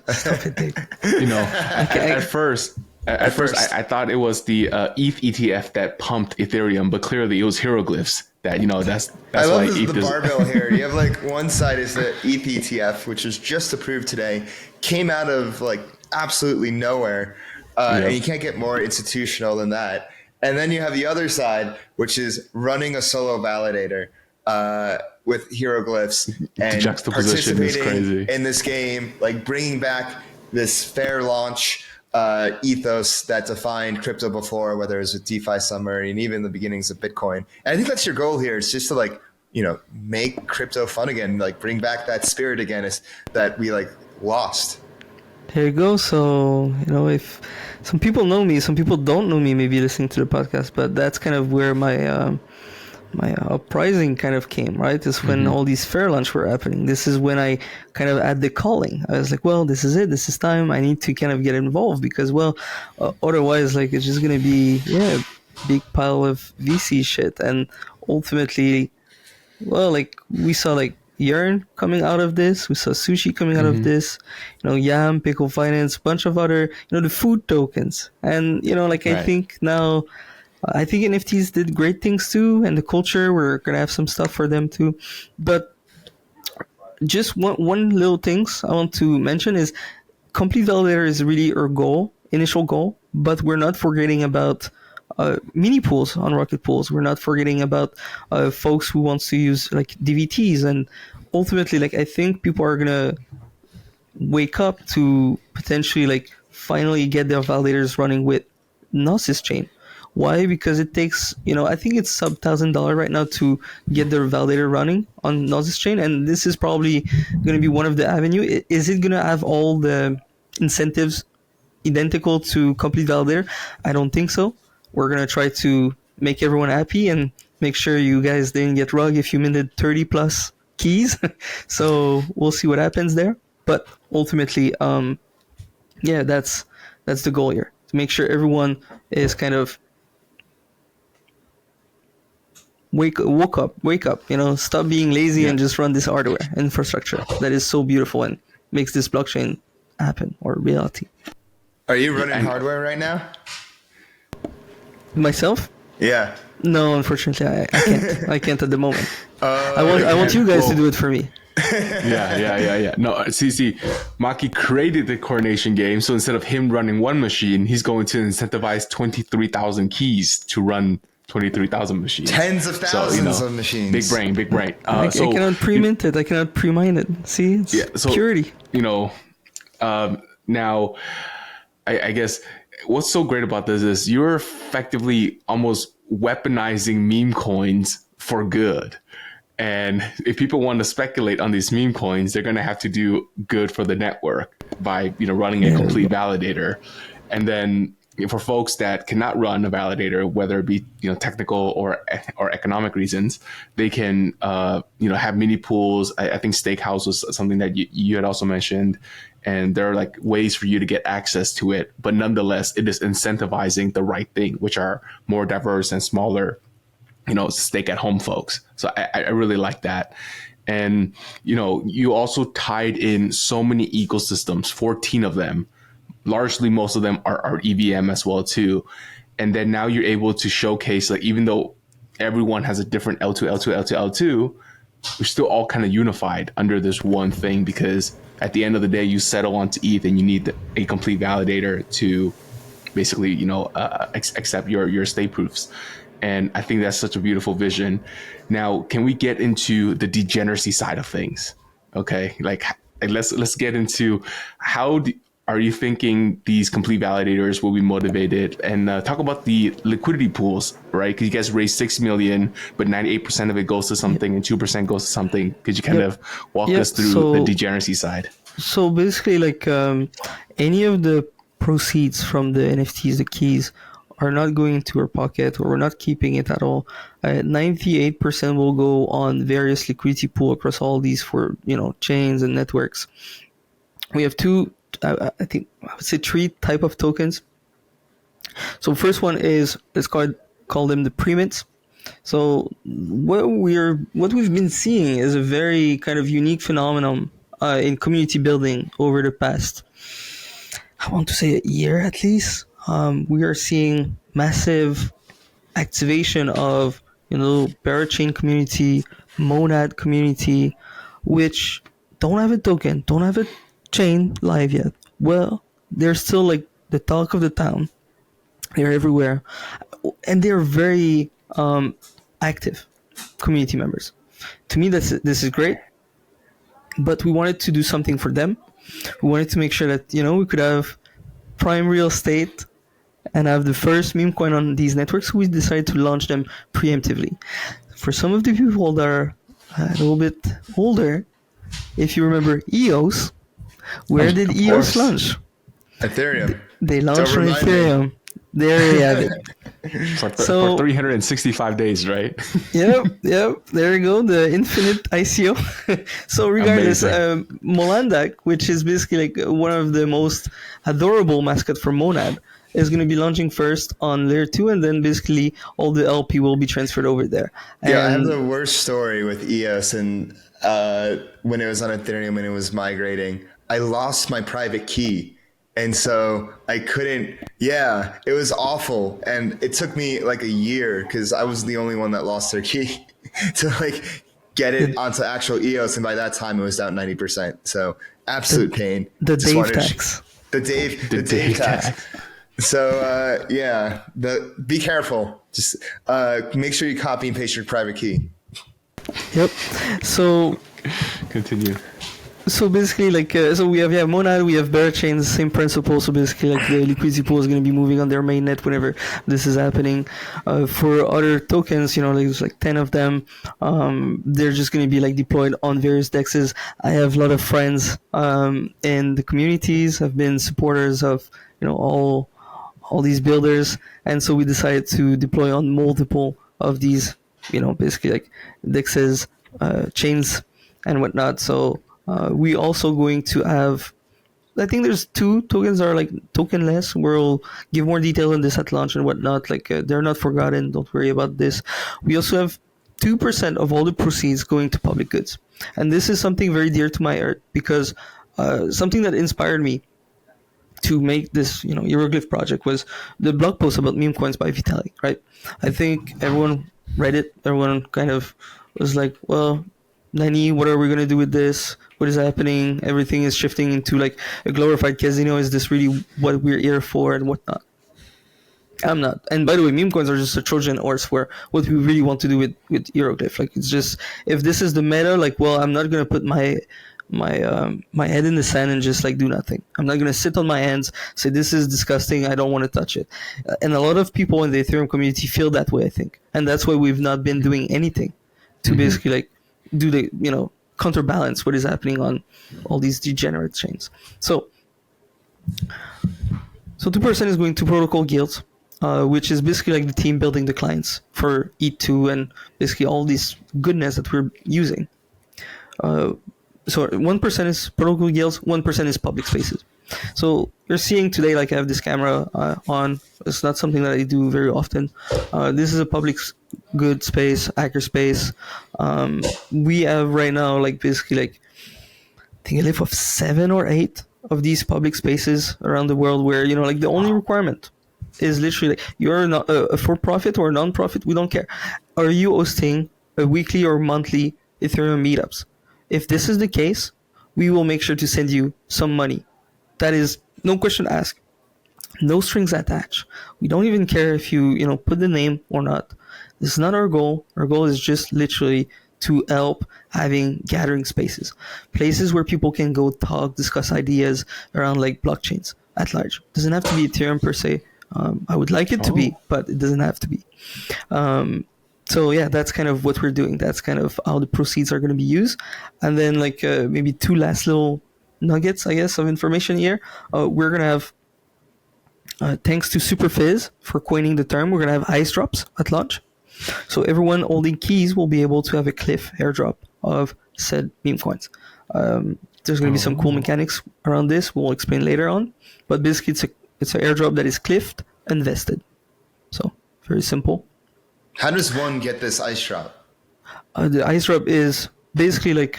stop it, Dave. You know, I- at first, I thought it was the ETH ETF that pumped Ethereum, but clearly it was Heroglyphs. That, you know, that's I why love ETH the is. barbell here. You have like one side is the ETH ETF, which was just approved today, came out of like absolutely nowhere, and you can't get more institutional than that. And then you have the other side, which is running a solo validator with hieroglyphs and juxtaposition is participating crazy. in this game, like bringing back this fair launch ethos that defined crypto before, whether it was with DeFi Summer and even the beginnings of Bitcoin. And I think that's your goal here. It's just to like, you know, make crypto fun again, like bring back that spirit again is that we like lost. There you go. So, you know, if some people know me, some people don't know me, maybe listening to the podcast, but that's kind of where my uprising kind of came, right? Is when all these fair launch were happening. This is when I kind of had the calling. I was like, well, this is it. This is time. I need to kind of get involved because, well, otherwise, like, it's just going to be, big pile of VC shit. And ultimately, well, like, we saw, like, Yearn coming out of this. We saw Sushi coming out of this. You know, Yam, Pickle Finance, bunch of other, you know, the food tokens. And, you know, like, I Right. think now... I think NFTs did great things too, and the culture, we're going to have some stuff for them too. But just one little things I want to mention is complete validator is really our goal, initial goal, but we're not forgetting about mini pools on Rocket Pools. We're not forgetting about folks who wants to use like DVTs, and ultimately, like, I think people are going to wake up to potentially like finally get their validators running with Gnosis chain. Why? Because it takes, you know, I think it's sub $1,000 right now to get their validator running on Gnosis chain, and this is probably going to be one of the avenue. Is it going to have all the incentives identical to complete validator? I don't think so. We're going to try to make everyone happy and make sure you guys didn't get rug if you minted 30 plus keys. So we'll see what happens there. But ultimately, that's the goal here, to make sure everyone is kind of wake up, you know, stop being lazy and just run this hardware infrastructure that is so beautiful and makes this blockchain happen or reality. Are you running hardware right now? Myself? Yeah. No, unfortunately, I can't. I can't at the moment. I want you guys to do it for me. Yeah. No, see, Maki created the coordination game, so instead of him running one machine, he's going to incentivize 23,000 keys to run 23,000 machines. Tens of thousands of machines. Big brain. I cannot pre-mint it. I cannot pre-mine it. See, it's purity. You know, now, I guess what's so great about this is you're effectively almost weaponizing meme coins for good. And if people want to speculate on these meme coins, they're going to have to do good for the network by, you know, running a complete validator. And then for folks that cannot run a validator, whether it be, you know, technical or economic reasons, they can, you know, have mini pools. I think Stakehouse was something that you had also mentioned. And there are like ways for you to get access to it. But nonetheless, it is incentivizing the right thing, which are more diverse and smaller, you know, stake at home folks. So I really like that. And, you know, you also tied in so many ecosystems, 14 of them. Largely, most of them are EVM as well, too. And then now you're able to showcase, like, even though everyone has a different L2, we're still all kind of unified under this one thing, because at the end of the day, you settle onto ETH and you need a complete validator to basically, you know, accept your state proofs. And I think that's such a beautiful vision. Now, can we get into the degeneracy side of things? Okay, like let's get into how are you thinking these complete validators will be motivated, and talk about the liquidity pools, right? Because you guys raised 6 million, but 98% of it goes to something and 2% goes to something. Could you kind of walk us through the degeneracy side? So basically, like any of the proceeds from the NFTs, the keys, are not going into our pocket, or we're not keeping it at all. 98% will go on various liquidity pool across all these for, you know, chains and networks. We have two I think I would say 3 type of tokens. So first one is let's call them the pre-mints. So what we've been seeing is a very kind of unique phenomenon in community building over the past, I want to say a year at least. We are seeing massive activation of parachain community, monad community, which don't have a token, don't have a chain live yet. Well, they're still like the talk of the town. They're everywhere, and they're very active community members. To me, this is great, but we wanted to do something for them. We wanted to make sure that we could have prime real estate and have the first meme coin on these networks. So we decided to launch them preemptively. For some of the people that are a little bit older, if you remember EOS, where did EOS launch? Ethereum. They launched on remind me. Ethereum. There you have it. For 365 days, right? Yep. There you go. The infinite ICO. So regardless, Molandak, which is basically like one of the most adorable mascot for Monad, is going to be launching first on layer 2, and then basically all the LP will be transferred over there. Yeah, I have the worst story with EOS, and when it was on Ethereum and it was migrating, I lost my private key. And so I couldn't, it was awful. And it took me like a year because I was the only one that lost their key to like get it onto actual EOS. And by that time it was down 90%. So absolute pain. The Dave tax. The Dave tax. So be careful. Just make sure you copy and paste your private key. Yep. So continue. So basically, like, so we have Monad, we have Bearchain, same principle. So basically, like, the liquidity pool is going to be moving on their mainnet whenever this is happening. For other tokens, like, there's like 10 of them. They're just going to be like deployed on various dexes. I have a lot of friends in the communities, have been supporters of all these builders, and so we decided to deploy on multiple of these, basically like dexes, chains, and whatnot. So we also going to have, I think there's 2 tokens that are like tokenless. We'll give more detail on this at launch and whatnot. Like they're not forgotten. Don't worry about this. We also have 2% of all the proceeds going to public goods. And this is something very dear to my heart because something that inspired me to make this, hieroglyph project was the blog post about meme coins by Vitalik, right? I think everyone read it. Everyone kind of was like, well, Nani, what are we going to do with this? What is happening? Everything is shifting into like a glorified casino. Is this really what we're here for and whatnot? I'm not. And by the way, meme coins are just a Trojan horse for what we really want to do with hieroglyph. Like, it's just, if this is the meta, like, well, I'm not going to put my head in the sand and just like do nothing. I'm not going to sit on my hands, say this is disgusting, I don't want to touch it. And a lot of people in the Ethereum community feel that way, I think. And that's why we've not been doing anything to basically like do the, counterbalance what is happening on all these degenerate chains. So 2% is going to protocol guilds, which is basically like the team building the clients for ETH2 and basically all this goodness that we're using. So 1% is protocol guilds, 1% is public spaces. So you're seeing today, like, I have this camera on. It's not something that I do very often. This is a public good space, hacker space. We have right now, like, basically, like, I think a list of 7 or 8 of these public spaces around the world where, like, the only requirement is literally, like, you're not a for-profit or a non-profit, we don't care. Are you hosting a weekly or monthly Ethereum meetups? If this is the case, we will make sure to send you some money. That is no question asked. No strings attached. We don't even care if you, put the name or not. This is not our goal. Our goal is just literally to help having gathering spaces. Places where people can go talk, discuss ideas around like blockchains at large. It doesn't have to be Ethereum per se. I would like it to be, but it doesn't have to be. So yeah, that's kind of what we're doing. That's kind of how the proceeds are going to be used. And then like maybe 2 last little nuggets, I guess, of information here. We're going to have, thanks to Superfizz for coining the term, we're going to have ice drops at launch. So everyone holding keys will be able to have a cliff airdrop of said meme coins. There's going to be some cool mechanics around this. We'll explain later on. But basically, it's an airdrop that is cliffed and vested. So very simple. How does one get this ice drop? The ice drop is basically like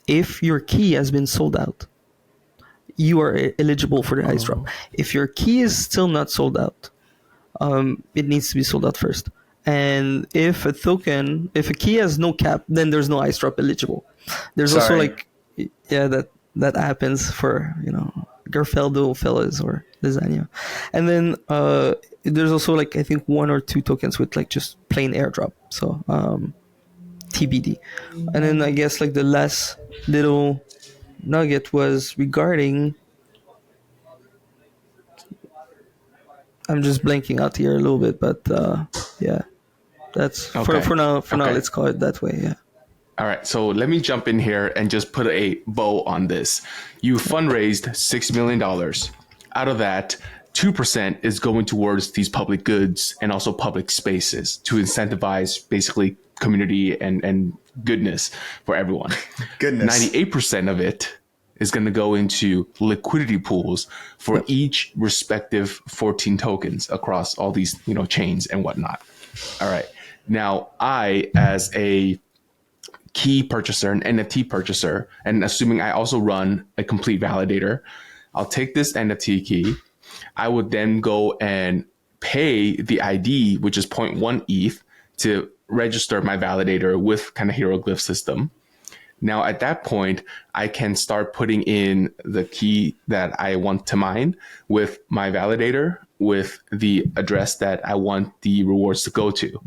if your key has been sold out, you are eligible for the ice drop. If your key is still not sold out, it needs to be sold out first. And if a key has no cap, then there's no ice drop eligible. There's also like, that happens for, Garfeldo fellas or Lasagna. And then there's also like, I think 1 or 2 tokens with like just plain airdrop. So TBD. And then I guess like the last little nugget was regarding, I'm just blanking out here a little bit, but yeah, that's for now. Now, let's call it that way. Yeah. All right, so let me jump in here and just put a bow on this. You fundraised $6 million. Out of that, 2% is going towards these public goods and also public spaces to incentivize basically community and goodness for everyone. Goodness. 98% of it is going to go into liquidity pools for each respective 14 tokens across all these, chains and whatnot. All right. Now, I, as a key purchaser, an NFT purchaser, and assuming I also run a complete validator, I'll take this NFT key. I would then go and pay the ID, which is 0.1 ETH, to register my validator with kind of Heroglyph system. Now, at that point, I can start putting in the key that I want to mine with my validator, with the address that I want the rewards to go to.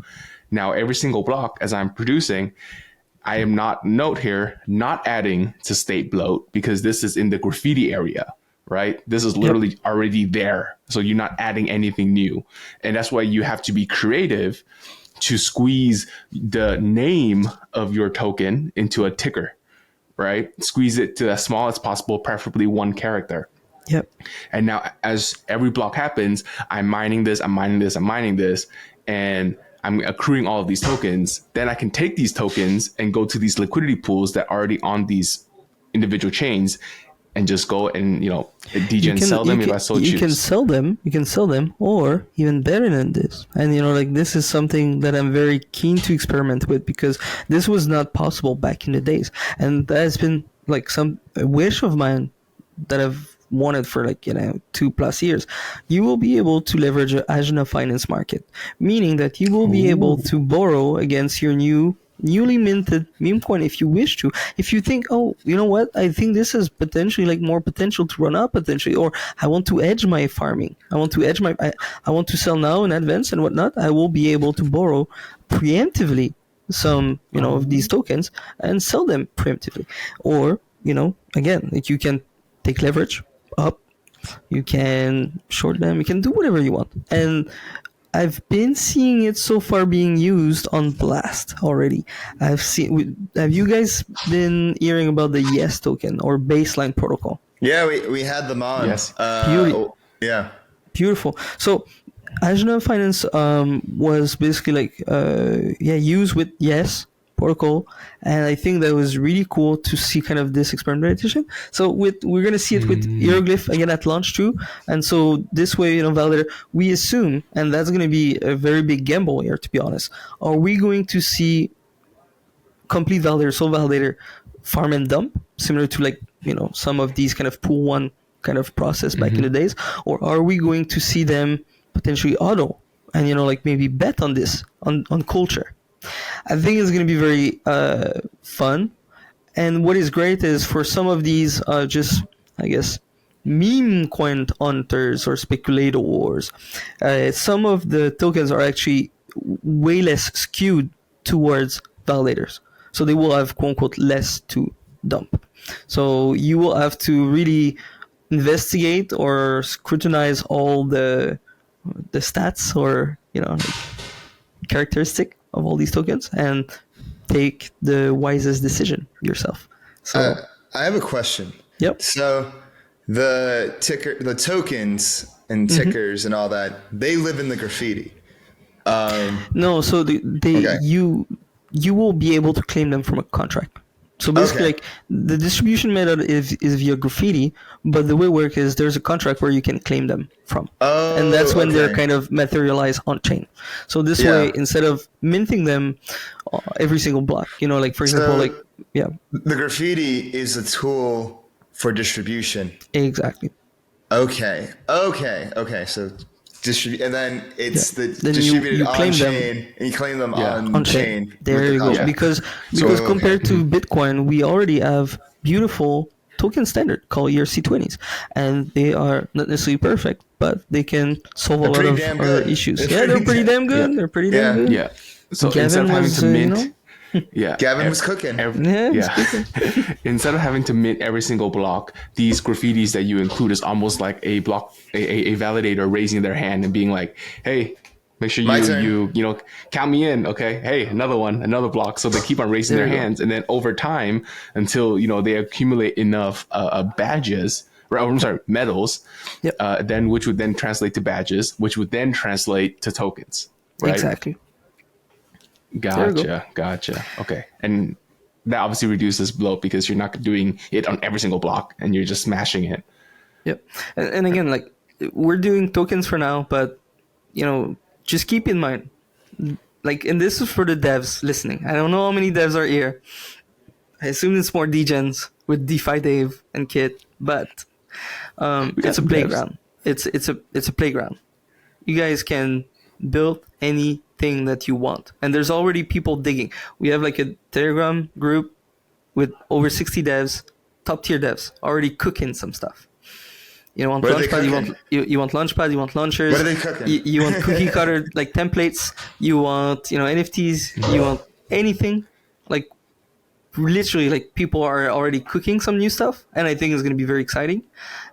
Now, every single block, as I'm producing, I am not adding to state bloat, because this is in the graffiti area, right? This is literally already there. So you're not adding anything new. And that's why you have to be creative to squeeze the name of your token into a ticker, right? Squeeze it to as small as possible, preferably 1 character. Yep. And now as every block happens, I'm mining this, and I'm accruing all of these tokens. Then I can take these tokens and go to these liquidity pools that are already on these individual chains and just go and, degen sell them if I so choose. You can sell them, or even better than this. And, this is something that I'm very keen to experiment with, because this was not possible back in the days. And that has been like a wish of mine that I've wanted for 2+ years. You will be able to leverage an Agena finance market, meaning that you will be able to borrow against your newly minted meme coin if you wish to. If you think, oh, you know what, I think this is potentially more potential to run up potentially, or I want to edge my farming, I want to sell now in advance and whatnot, I will be able to borrow preemptively some of these tokens and sell them preemptively. Or again, you can take leverage up, you can short them, you can do whatever you want. And I've been seeing it so far being used on Blast already. Have you guys been hearing about the Yes token or baseline protocol? Yeah, we had them on. Yes. Yeah. Beautiful. So Agena Finance was basically used with Yes protocol, and I think that was really cool to see kind of this experimentation. So we're going to see it with Heroglyph again at launch too, and so this way, Validator, we assume, and that's going to be a very big gamble here, to be honest, are we going to see complete validator, sole validator farm and dump, similar to some of these kind of pool one kind of process back in the days, or are we going to see them potentially auto and maybe bet on this on culture? I think it's going to be very fun. And what is great is for some of these just, I guess, meme coin hunters or speculators, some of the tokens are actually way less skewed towards validators. So they will have, quote unquote, less to dump. So you will have to really investigate or scrutinize all the stats or, characteristic of all these tokens and take the wisest decision yourself. So I have a question. Yep. So the tokens and tickers and all that, they live in the graffiti. No, so you will be able to claim them from a contract. So basically, Okay. like the distribution method is via graffiti, but the way it works is there's a contract where you can claim them from, and that's Oh, when they're okay. kind of materialized on chain. So this way, Yeah. instead of minting them every single block, like for example, So like yeah, the graffiti is a tool for distribution. exactly. Okay. So distribute, and then it's Yeah. the Then distributed you on claim them chain, and you claim them Yeah. on on chain. chain with There the you go. Yeah. contract. Because okay. compared to Bitcoin, we already have beautiful token standard called ERC20s, and they are not necessarily perfect, but they can solve a They're lot pretty of damn our good. issues. Yeah, they're pretty damn good. Yeah. They're pretty Yeah. damn good. Yeah. So instead Gavin of having was, to mint, yeah, Gavin was cooking. Yeah, it's Instead of having to mint every single block, these graffitis that you include is almost like a block, a validator raising their hand and being like, "Hey, make sure My turn. you count me in, okay? Hey, another one, another block." So they keep on raising There their you go. hands, and then over time, until they accumulate enough badges. Or, I'm sorry, medals. Yep. Then which would then translate to badges, which would then translate to tokens. Right? exactly. There you go. Gotcha. Okay. And that obviously reduces bloat because you're not doing it on every single block and you're just smashing it. Yep. And again, like we're doing tokens for now, but just keep in mind, like, and this is for the devs listening. I don't know how many devs are here. I assume it's more degens with DeFi Dave and Kiet, but it's a some devs. playground. It's a playground. You guys can build anything that you want, and there's already people digging. We have like a Telegram group with over 60 devs, top tier devs, already cooking some stuff. You want What are they Launchpad, cooking? you want Launchpad, you want launchers. What are they cooking? You want cookie cutter like templates. You want NFTs. You want anything. Like literally, like people are already cooking some new stuff, and I think it's going to be very exciting.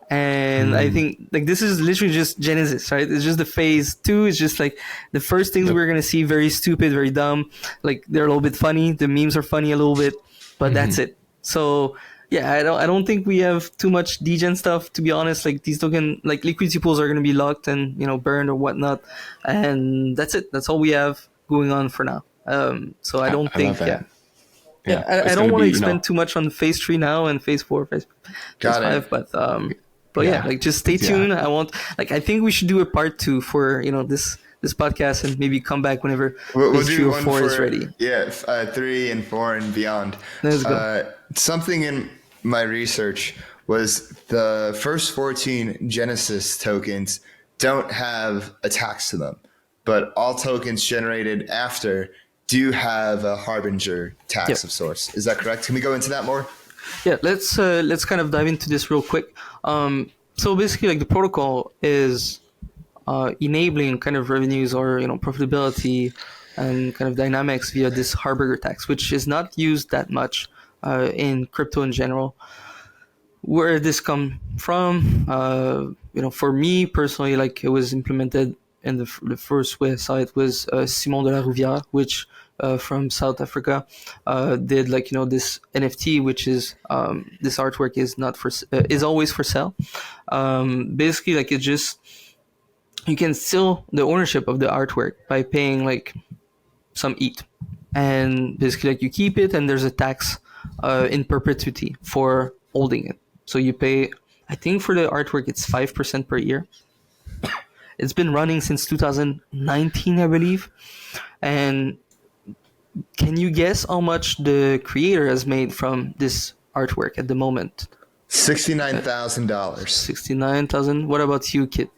And I think like this is literally just Genesis, right? It's just the phase 2. It's just like the first things we're going to see. Very stupid, very dumb. Like they're a little bit funny. The memes are funny a little bit, but that's it. So yeah, I don't think we have too much degen stuff, to be honest. Like these token like liquidity pools are going to be locked and burned or whatnot, and that's it. That's all we have going on for now. So I don't I think love that. yeah. I it's don't gonna want to be, expend too much on phase 3 now and phase 4, phase Got 5, it. but yeah, Yeah. like just stay Yeah. tuned. I think we should do a part 2 for this podcast and maybe come back whenever We'll phase 3 do or one 4 is for ready. 3 and 4 and beyond. Let's go. Something in my research was the first 14 Genesis tokens don't have a tax to them, but all tokens generated after do have a harbinger tax Yep. of sorts. Is that correct? Can we go into that more? Yeah, let's kind of dive into this real quick. So basically, like the protocol is enabling kind of revenues or profitability and kind of dynamics via this harbinger tax, which is not used that much in crypto in general. Where this come from, for me personally, like it was implemented in the first website was Simon de la Rouvière, which from South Africa did like this NFT, which is this artwork is not for is always for sale. Basically, like it just you can steal the ownership of the artwork by paying like some ETH, and basically like you keep it, and there's a tax in perpetuity for holding it. So you pay, I think for the artwork it's 5% per year. It's been running since 2019, I believe. And can you guess how much the creator has made from this artwork at the moment? $69,000. 69,000. What about you, Kit?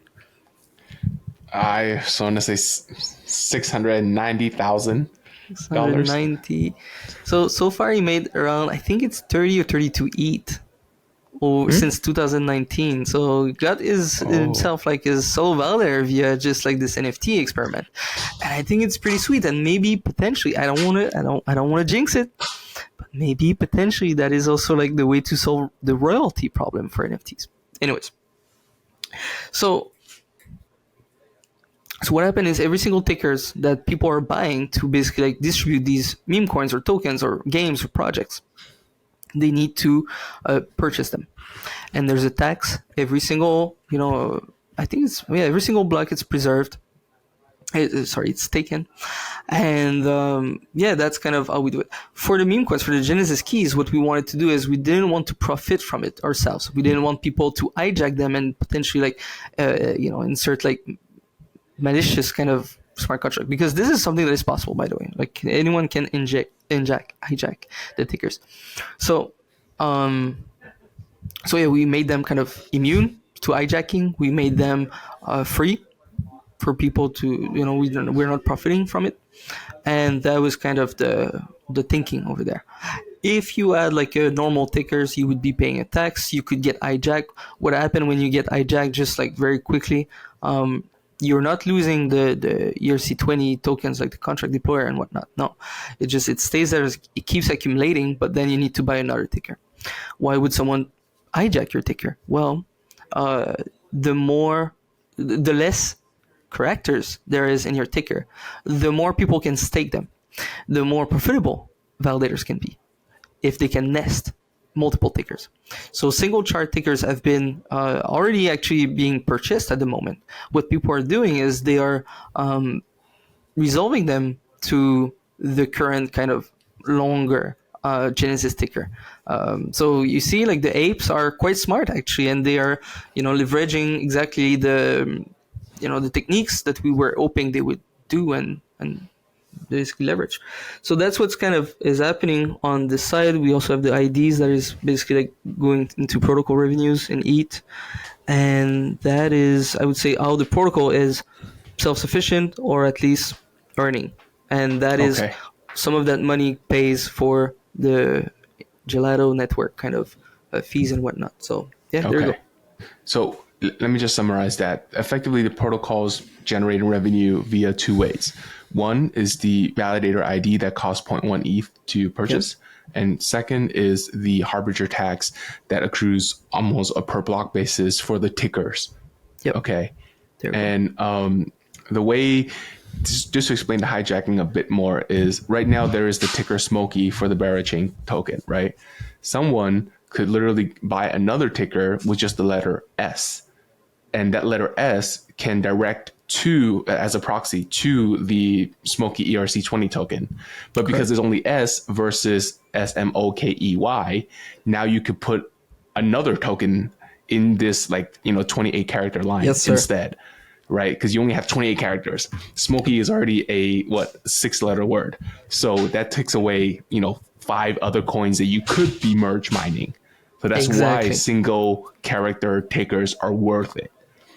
I want to say $690,000. 690. So far he made around, I think it's 30 or 32 ETH. Since 2019, so God is himself like is so validator via just like this NFT experiment, and I think it's pretty sweet. And maybe potentially, I don't want to jinx it, but maybe potentially that is also like the way to solve the royalty problem for NFTs. Anyways, so what happened is every single tickers that people are buying to basically like distribute these meme coins or tokens or games or projects, they need to purchase them, and there's a tax every single I think it's every single block it's preserved, Sorry, it's taken. And yeah, that's kind of how we do it. For the meme coins, for the Genesis keys, what we wanted to do is we didn't want to profit from it ourselves. We didn't want people to hijack them and potentially like, insert like malicious kind of smart contract, because this is something that is possible, by the way. Like anyone can hijack the tickers. So, so yeah, we made them kind of immune to hijacking. We made them free for people to, we're not profiting from it. And that was kind of the thinking over there. If you had like a normal tickers, you would be paying a tax. You could get hijacked. What happened when you get hijacked, just like very quickly, you're not losing the ERC20 tokens like the contract deployer and whatnot. No, it stays there. It keeps accumulating, but then you need to buy another ticker. Why would someone hijack your ticker? Well, the less characters there is in your ticker, the more people can stake them, the more profitable validators can be if they can nest multiple tickers. So single chart tickers have been already actually being purchased at the moment. What people are doing is they are resolving them to the current kind of longer Genesis ticker. So you see, like the apes are quite smart actually, and they are, leveraging exactly the techniques that we were hoping they would do and basically leverage. So that's what's kind of is happening on this side. We also have the IDs that is basically like going into protocol revenues in ETH, and that is, I would say, how the protocol is self-sufficient or at least earning, and that is some of that money pays for the Gelato network kind of fees and whatnot. So yeah, there you go. So let me just summarize that. Effectively, the protocols generate revenue via two ways. One is the validator ID that costs 0.1 ETH to purchase. Yep. And second is the harbinger tax that accrues almost a per block basis for the tickers. Yep. Okay. And the way, just to explain the hijacking a bit more, is right now there is the ticker Smokey for the Barachain token, right? Someone could literally buy another ticker with just the letter S. And that letter S can direct to, as a proxy, to the Smokey ERC20 token. But because there's only S versus SMOKEY, now you could put another token in this 28 character line instead, right? Because you only have 28 characters. Smokey is already a 6-letter word. So that takes away, 5 other coins that you could be merge mining. So that's why single character tickers are worth it.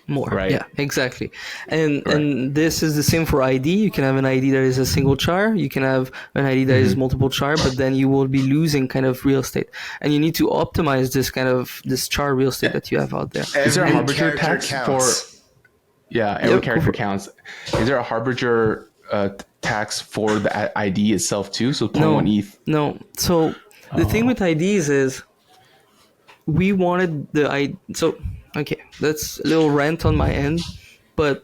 More, right? Yeah, exactly. And this is the same for ID. You can have an ID that is a single char. You can have an ID that is multiple char, but then you will be losing kind of real estate. And you need to optimize this char real estate that you have out there. Is there a harbinger tax for? Yeah, every character counts. Is there a harbinger tax for the ID itself too? So 0.1 ETH. No. So the thing with IDs is we wanted the ID. So okay, that's a little rant on my end, but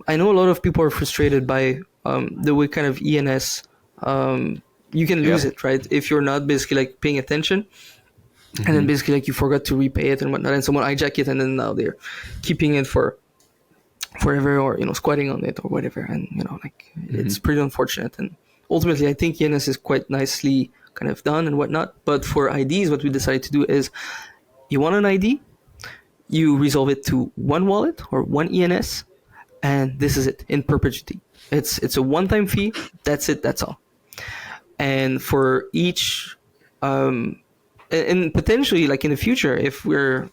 I know a lot of people are frustrated by the way kind of ENS. You can lose it, right? If you're not basically like paying attention, and then basically like you forgot to repay it and whatnot, and someone hijack it, and then now they're keeping it for forever, or squatting on it or whatever, and it's pretty unfortunate. And ultimately, I think ENS is quite nicely kind of done and whatnot. But for IDs, what we decided to do is, you want an ID, you resolve it to one wallet or one ENS, and this is it in perpetuity. It's a one-time fee. That's it. That's all. And for each, and potentially like in the future, if we're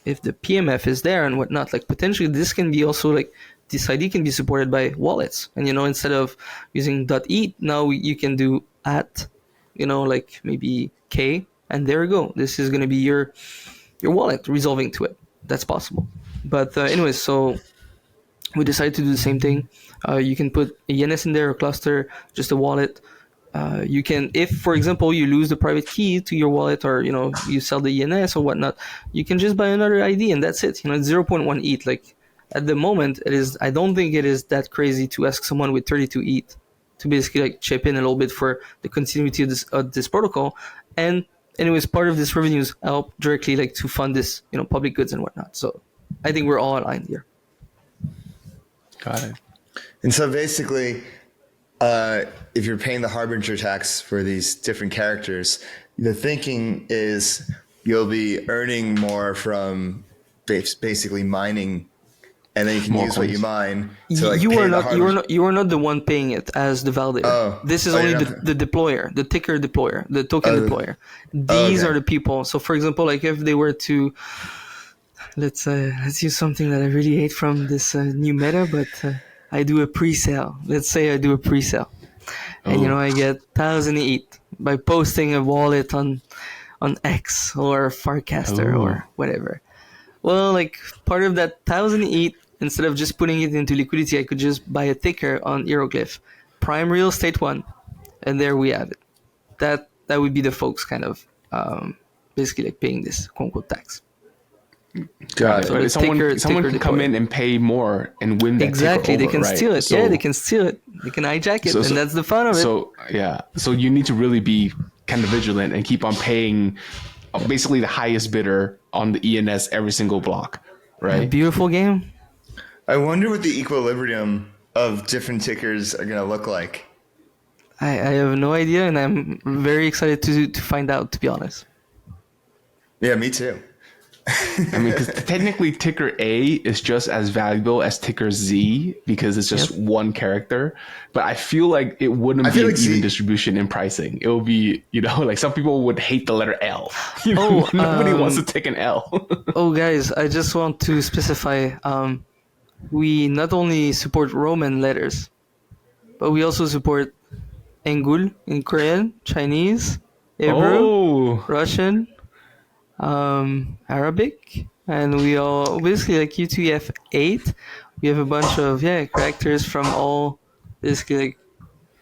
if the PMF is there and whatnot, like potentially this can be also like this ID can be supported by wallets, and instead of using .eth, now you can do at, like maybe K, and there you go. This is gonna be your wallet resolving to it. That's possible. But anyways, so we decided to do the same thing. You can put a ENS in there, a cluster, just a wallet. You can, if for example you lose the private key to your wallet, or you sell the ENS or whatnot, you can just buy another ID and that's it. It's 0.1 ETH. Like at the moment, it is. I don't think it is that crazy to ask someone with 32 ETH to basically like chip in a little bit for the continuity of this protocol. And anyways, part of this revenues help directly like to fund this, public goods and whatnot. So I think we're all aligned here. Got it. And so basically, if you're paying the harbinger tax for these different characters, the thinking is you'll be earning more from basically mining, and then you can More use what you coins. mine to like pay the harbinger. You are not the one paying it as the validator. Oh. This is Oh, only you're the, not- the deployer, the ticker deployer, the token deployer. These okay. are the people. So for example, like if they were to let's use something that I really hate from this new meta, but I do a pre-sale. Let's say I do a pre-sale, and Oh. I get 1,000 ETH by posting a wallet on X or Farcaster or whatever. Well, like part of that 1,000 ETH, instead of just putting it into liquidity, I could just buy a ticker on Heroglyph, Prime Real Estate 1, and there we have it. That would be the folks kind of basically like paying this quote unquote tax. Got it. But someone ticker can come deployer. in and pay more and win that Exactly, ticker they over, can right? steal it. So, Yeah, they can steal it. They can hijack it, and that's the fun of it. So you need to really be kind of vigilant and keep on paying basically the highest bidder on the ENS every single block, A right? beautiful game. I wonder what the equilibrium of different tickers are going to look like. I have no idea, and I'm very excited to find out, to be honest. Yeah, me too. I mean, because technically ticker A is just as valuable as ticker Z because it's just one character. But I feel like it wouldn't be an like even Z- distribution in pricing. It would be, like some people would hate the letter L. Nobody wants to take an L. Oh, guys, I just want to specify, we not only support Roman letters, but we also support Engul in Korean, Chinese, Hebrew, Russian, Arabic, and we all basically like UTF-8. We have a bunch of characters from all basically like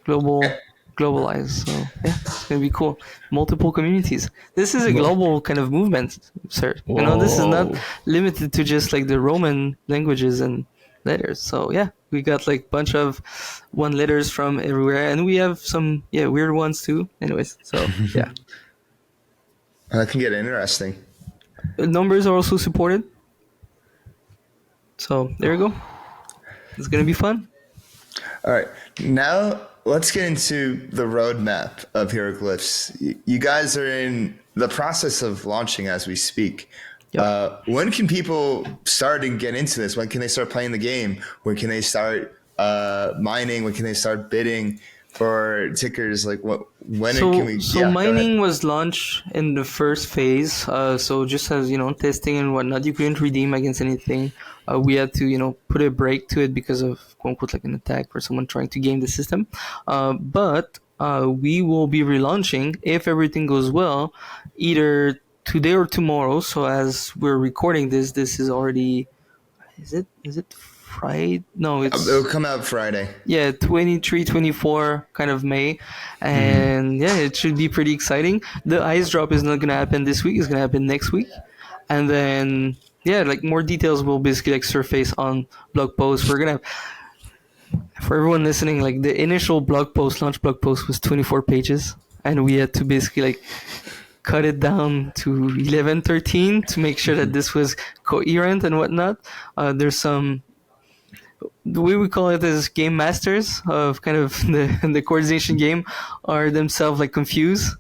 globalized. So yeah, it's gonna be cool. Multiple communities. This is a global kind of movement, sir. This is not limited to just like the Roman languages and letters. So yeah, we got like bunch of one letters from everywhere, and we have some weird ones too. Anyways, so yeah. That can get interesting. Numbers are also supported. So there you go. It's gonna be fun. All right. Now let's get into the roadmap of Heroglyphs. You guys are in the process of launching as we speak. Yep. When can people start and get into this? When can they start playing the game? When can they start mining? When can they start bidding for tickers? Like when can we? So mining was launched in the first phase. So just as testing and whatnot, you couldn't redeem against anything. We had to put a break to it because of quote unquote like an attack or someone trying to game the system. But we will be relaunching if everything goes well, either today or tomorrow. So as we're recording this is already. Is it Friday? No, it'll come out Friday. Yeah, 23, 24 kind of May. And it should be pretty exciting. The ice drop is not going to happen this week. It's going to happen next week. And then, like more details will basically like surface on blog posts. We're going to for everyone listening, like the initial launch blog post was 24 pages. And we had to basically like cut it down to 11, 13 to make sure that this was coherent and whatnot. There's some... The way we call it is game masters of kind of the coordination game are themselves like confused.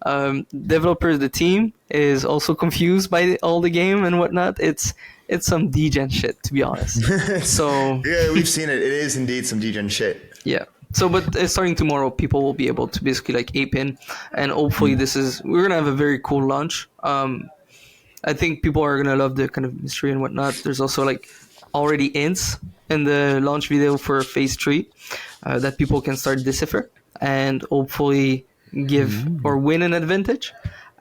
Developers, the team is also confused by all the game and whatnot. It's some degen shit, to be honest. So yeah, we've seen it. It is indeed some degen shit. Yeah. So, but starting tomorrow, people will be able to basically like ape in, and hopefully we're gonna have a very cool launch. I think people are gonna love the kind of mystery and whatnot. There's also like already hints in the launch video for phase 3 that people can start decipher and hopefully give or win an advantage.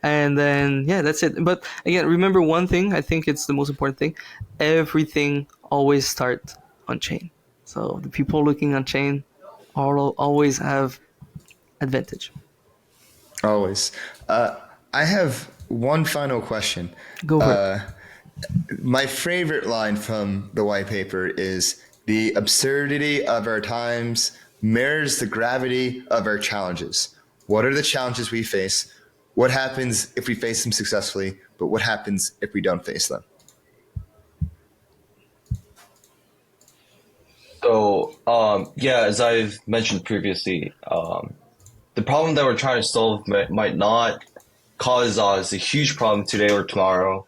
And then that's it. But again, remember one thing. I think it's the most important thing. Everything always starts on chain. So the people looking on chain always have advantage. Always. I have one final question. Go for it. My favorite line from the white paper is the absurdity of our times mirrors the gravity of our challenges. What are the challenges we face? What happens if we face them successfully? But what happens if we don't face them? So, yeah, as I've mentioned previously, the problem that we're trying to solve might not cause us a huge problem today or tomorrow.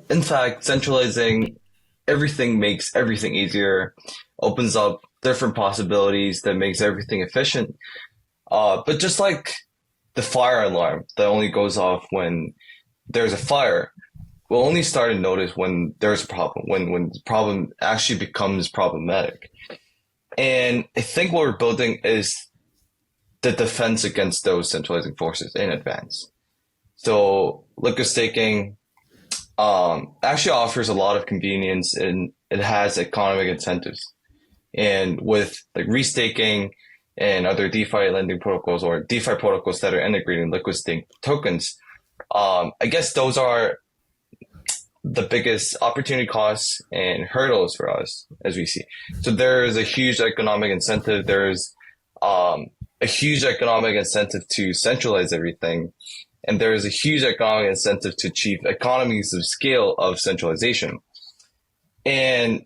In fact, centralizing everything makes everything easier, opens up different possibilities that makes everything efficient. But just like the fire alarm that only goes off when there's a fire, we'll only start to notice when there's a problem, when the problem actually becomes problematic. And I think what we're building is the defense against those centralizing forces in advance. So liquid staking actually offers a lot of convenience and it has economic incentives. And with like restaking and other DeFi lending protocols or DeFi protocols that are integrating liquid stake tokens, I guess those are the biggest opportunity costs and hurdles for us as we see. So there is a huge economic incentive. There's a huge economic incentive to centralize everything. And there is a huge economic incentive to achieve economies of scale of centralization. And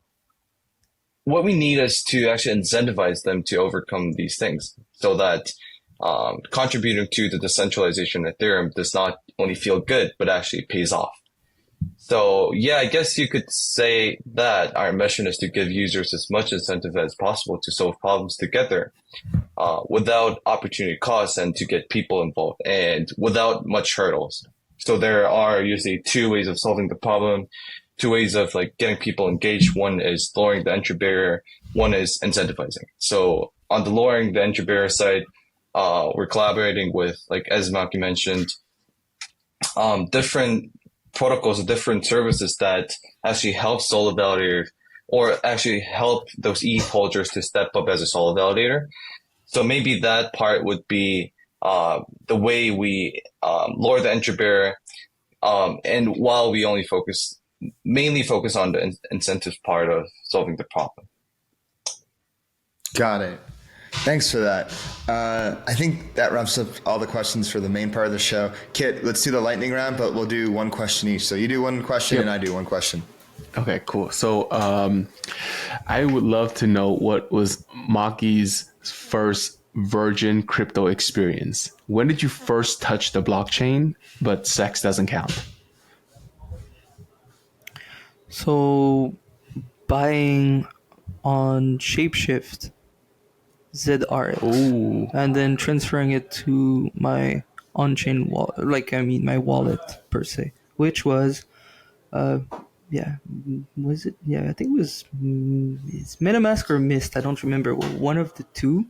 what we need is to actually incentivize them to overcome these things so that contributing to the decentralization of Ethereum does not only feel good, but actually pays off. So yeah, I guess you could say that our mission is to give users as much incentive as possible to solve problems together without opportunity costs and to get people involved and without much hurdles. So there are usually two ways of solving the problem, two ways of like getting people engaged. One is lowering the entry barrier. One is incentivizing. So on the lowering the entry barrier side, we're collaborating with, like as 0xMaki mentioned, different protocols or different services that actually help solo validators or actually help those ETH holders to step up as a solo validator. So maybe that part would be the way we lower the entry barrier, and while we mainly focus on the incentives part of solving the problem. Got it. Thanks for that. I think that wraps up all the questions for the main part of the show. Kit, let's do the lightning round, but we'll do one question each. So you do one question and I do one question. Okay, cool. So I would love to know what was Maki's first virgin crypto experience. When did you first touch the blockchain, but sex doesn't count? So buying on Shapeshift ZRX Oh, and then transferring it to my on-chain wallet, my wallet per se, which was was it? Yeah, I think it was it's MetaMask or Mist. I don't remember. One of the two.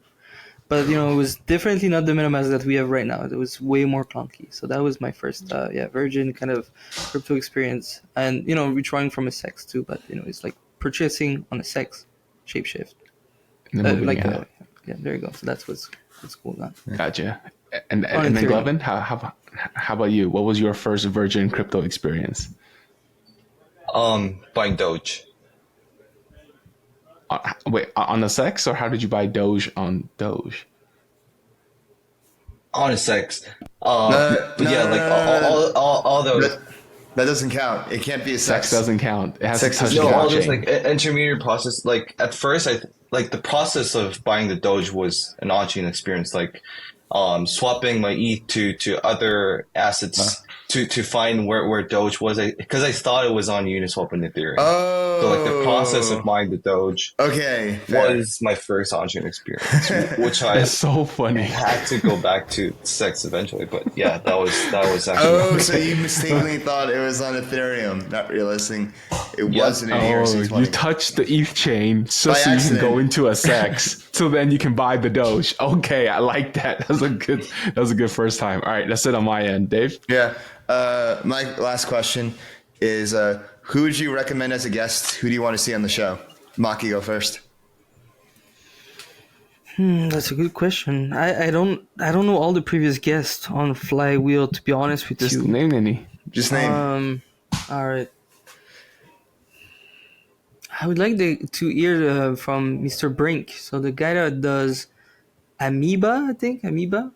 But it was definitely not the MetaMask that we have right now. It was way more clunky. So that was my first, virgin kind of crypto experience. And retrying from a sex too. But it's like purchasing on a sex shapeshift. and then moving out. There you go. So that's what's cool now. Gotcha. And then Glovin, how about you? What was your first virgin crypto experience? Buying Doge. Wait, on the sex, or how did you buy Doge on Doge? On a sex. But yeah, like all those. That doesn't count. It can't be a sex. Sex doesn't count. It has Sex to touch doesn't the count. All those blockchain. like intermediate process. Like at first, like the process of buying the Doge was an on-chain experience. Like swapping my ETH to other assets to find where Doge was. Because I thought it was on Uniswap and Ethereum. Oh. So like the process of buying the Doge Okay. Fair. was my first on-chain experience, which I That's so funny. had to go back to sex eventually. But yeah, that was actually. Oh, so you mistakenly thought it was on Ethereum, not realizing it wasn't in Oh, ERC20. you touched the ETH chain By so you can accident. go into a sex, so then you can buy the Doge. Okay, I like that. That was a good first time. All right, that's it on my end, Dave. Yeah. My last question is, who would you recommend as a guest? Who do you want to see on the show? 0xMaki, go first. That's a good question. I don't know all the previous guests on Flywheel, to be honest with Just you. name any. Just name. All right. I would like to hear from Mr. Brink. So the guy that does Amoeba, I think Amoeba,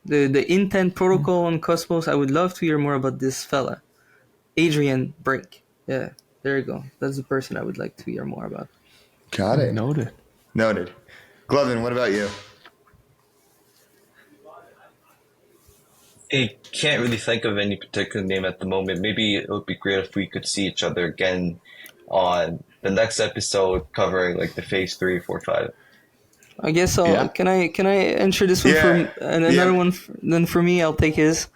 the intent protocol on Cosmos. I would love to hear more about this fella, Adrian Brink. Yeah, there you go. That's the person I would like to hear more about. Got it. Noted. Noted. Glovin, what about you? I can't really think of any particular name at the moment. Maybe it would be great if we could see each other again on the next episode covering like the phase 3, 4, 5. I guess Yeah. Can I ensure this one Yeah. and another Yeah. one? Then for me, I'll take his.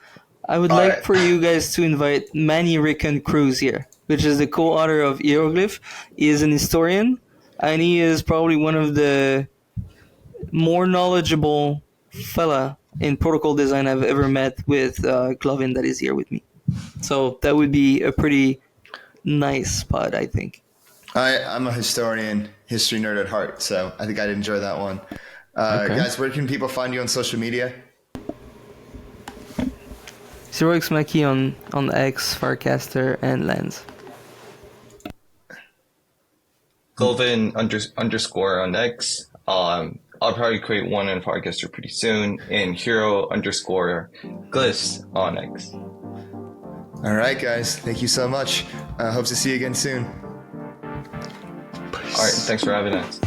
I would like right. for you guys to invite Manny Rickon Cruz here, which is the co-author of Hieroglyph. He is an historian, and he is probably one of the more knowledgeable fella in protocol design I've ever met with Glovin that is here with me. So that would be a pretty nice spot, I think. I'm a historian, history nerd at heart, so I think I'd enjoy that one. Okay. Guys, where can people find you on social media? 0xMaki on X, Farcaster, and Lens. Glovin underscore on X. I'll probably create one in Farcaster pretty soon, and hero underscore glyphs on X. All right, guys. Thank you so much. Hope to see you again soon. All right, thanks for having us.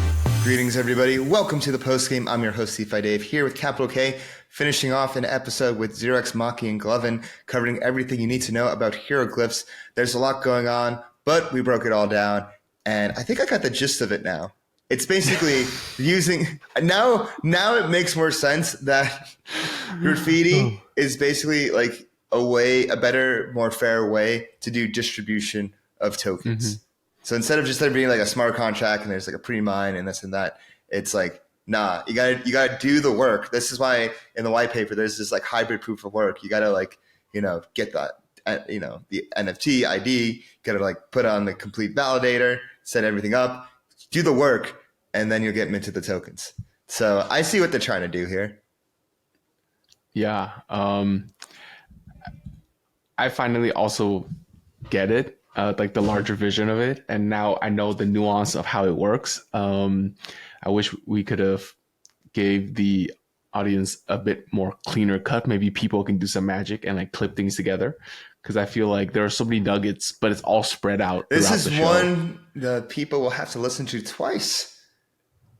Greetings, everybody. Welcome to the postgame. I'm your host, DeFi Dave, here with Capital K, finishing off an episode with 0xMaki and Glovin, covering everything you need to know about Heroglyphs. There's a lot going on, but we broke it all down, and I think I got the gist of it now. It's basically using now it makes more sense that graffiti is basically like a better, more fair way to do distribution of tokens. Mm-hmm. So instead of just there being like a smart contract and there's like a pre-mine and this and that, it's like, nah, you gotta do the work. This is why in the white paper there's this like hybrid proof of work. You gotta like, get that the NFT ID, gotta like put on the complete validator, set everything up, do the work, and then you'll get minted the tokens. So I see what they're trying to do here. Yeah. I finally also get it. Like the larger vision of it, and now I know the nuance of how it works. I wish we could have gave the audience a bit more cleaner cut. Maybe people can do some magic and like clip things together, because I feel like there are so many nuggets, but it's all spread out. This throughout is the show. one that people will have to listen to twice.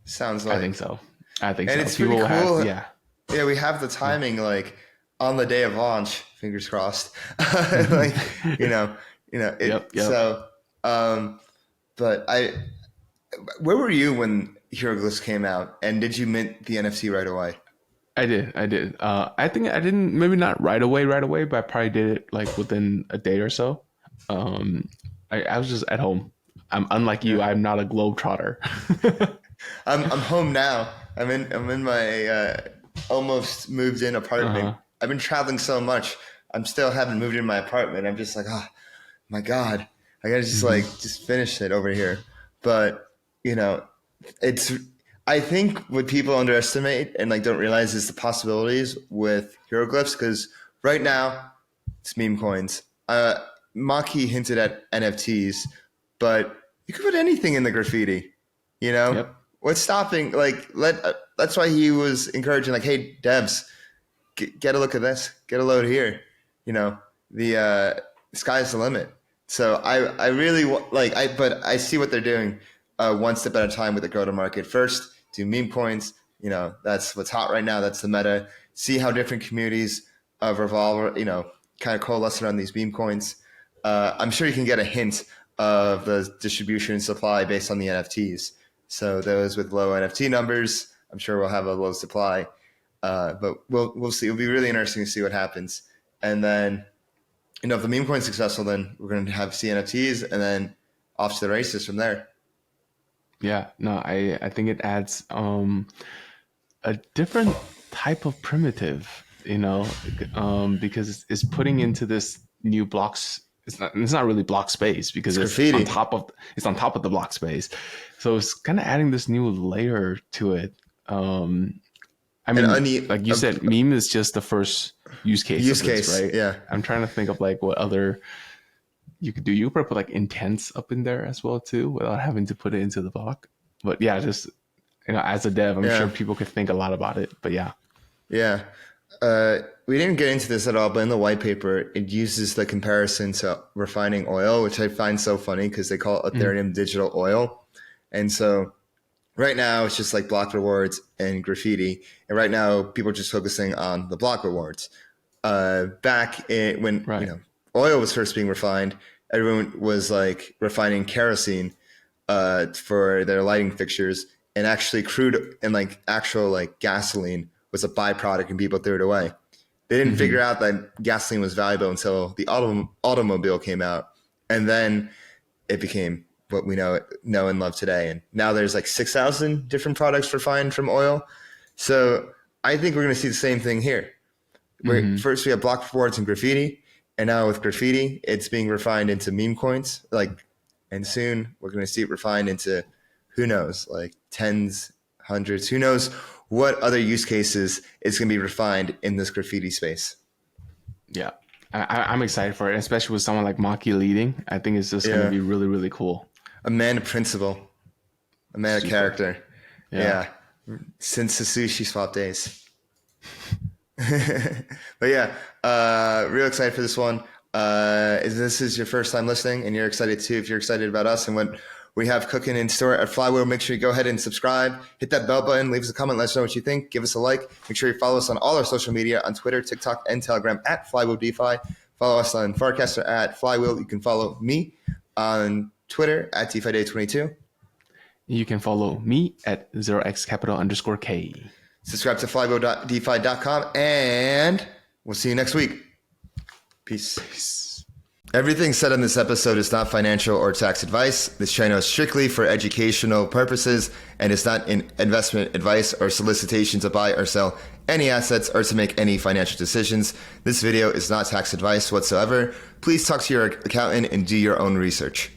Sounds like. I think so. And so. It's people pretty cool. yeah. Yeah, we have the timing like on the day of launch. Fingers crossed. Like Yep. So, but where were you when Heroglyphs came out, and did you mint the NFT right away? I did. I think I didn't, maybe not right away, but I probably did it like within a day or so. I was just at home. I'm unlike you. I'm not a globetrotter. I'm home now. I'm in my almost moved in apartment. I've been traveling so much. I'm still haven't moved in my apartment. I'm just like, oh my God, I gotta just finish it over here. But I think what people underestimate and like don't realize is the possibilities with Heroglyphs, because right now it's meme coins. Maki hinted at NFTs, but you could put anything in the graffiti. Yep. What's stopping? That's why he was encouraging, like, hey, devs, get a look at this, get a load here. The sky's the limit. So I really but I see what they're doing one step at a time with the go-to-market. First, do meme coins. That's what's hot right now. That's the meta. See how different communities revolve, kind of coalesce around these meme coins. I'm sure you can get a hint of the distribution and supply based on the NFTs. So those with low NFT numbers, I'm sure we'll have a low supply. But we'll see. It'll be really interesting to see what happens. And then, if the meme coin's successful, then we're going to have CNFTs and then off to the races from there. Yeah, no, I think it adds a different type of primitive, because it's putting into this new blocks. It's not really block space, because it's on top of the block space. So it's kind of adding this new layer to it. I mean, like you said, meme is just the first use case, right? Yeah. I'm trying to think of like what other you could do. You could put like intents up in there as well too, without having to put it into the block. But yeah, just as a dev, I'm sure people could think a lot about it. But yeah. Yeah. We didn't get into this at all, but in the white paper, it uses the comparison to refining oil, which I find so funny because they call it Ethereum digital oil. And so Right now, it's just like block rewards and graffiti. And right now, people are just focusing on the block rewards. Back when Right. oil was first being refined, everyone was like refining kerosene for their lighting fixtures, and actually crude and like actual like gasoline was a byproduct, and people threw it away. They didn't figure out that gasoline was valuable until the automobile came out, and then it became what we know and love today. And now there's like 6,000 different products refined from oil. So I think we're going to see the same thing here. First we have block rewards and graffiti, and now with graffiti, it's being refined into meme coins. And soon we're going to see it refined into, who knows, like tens, hundreds. Who knows what other use cases it's going to be refined in this graffiti space. Yeah. I'm excited for it, especially with someone like Maki leading. I think it's just going to be really, really cool. A man of principle, a man of character. Yeah. Since the sushi swap days. But yeah, real excited for this one. If this is your first time listening and you're excited too, if you're excited about us and what we have cooking in store at Flywheel, make sure you go ahead and subscribe, hit that bell button, leave us a comment, let us know what you think, give us a like. Make sure you follow us on all our social media on Twitter, TikTok, and Telegram at Flywheel DeFi. Follow us on Farcaster at Flywheel. You can follow me on Twitter at DeFi Dave 22. You can follow me at 0xCapital_K. Subscribe to flywheel.defi.com, and we'll see you next week. Peace. Everything said in this episode is not financial or tax advice. This channel is strictly for educational purposes and is not an investment advice or solicitation to buy or sell any assets or to make any financial decisions. This video is not tax advice whatsoever. Please talk to your accountant and do your own research.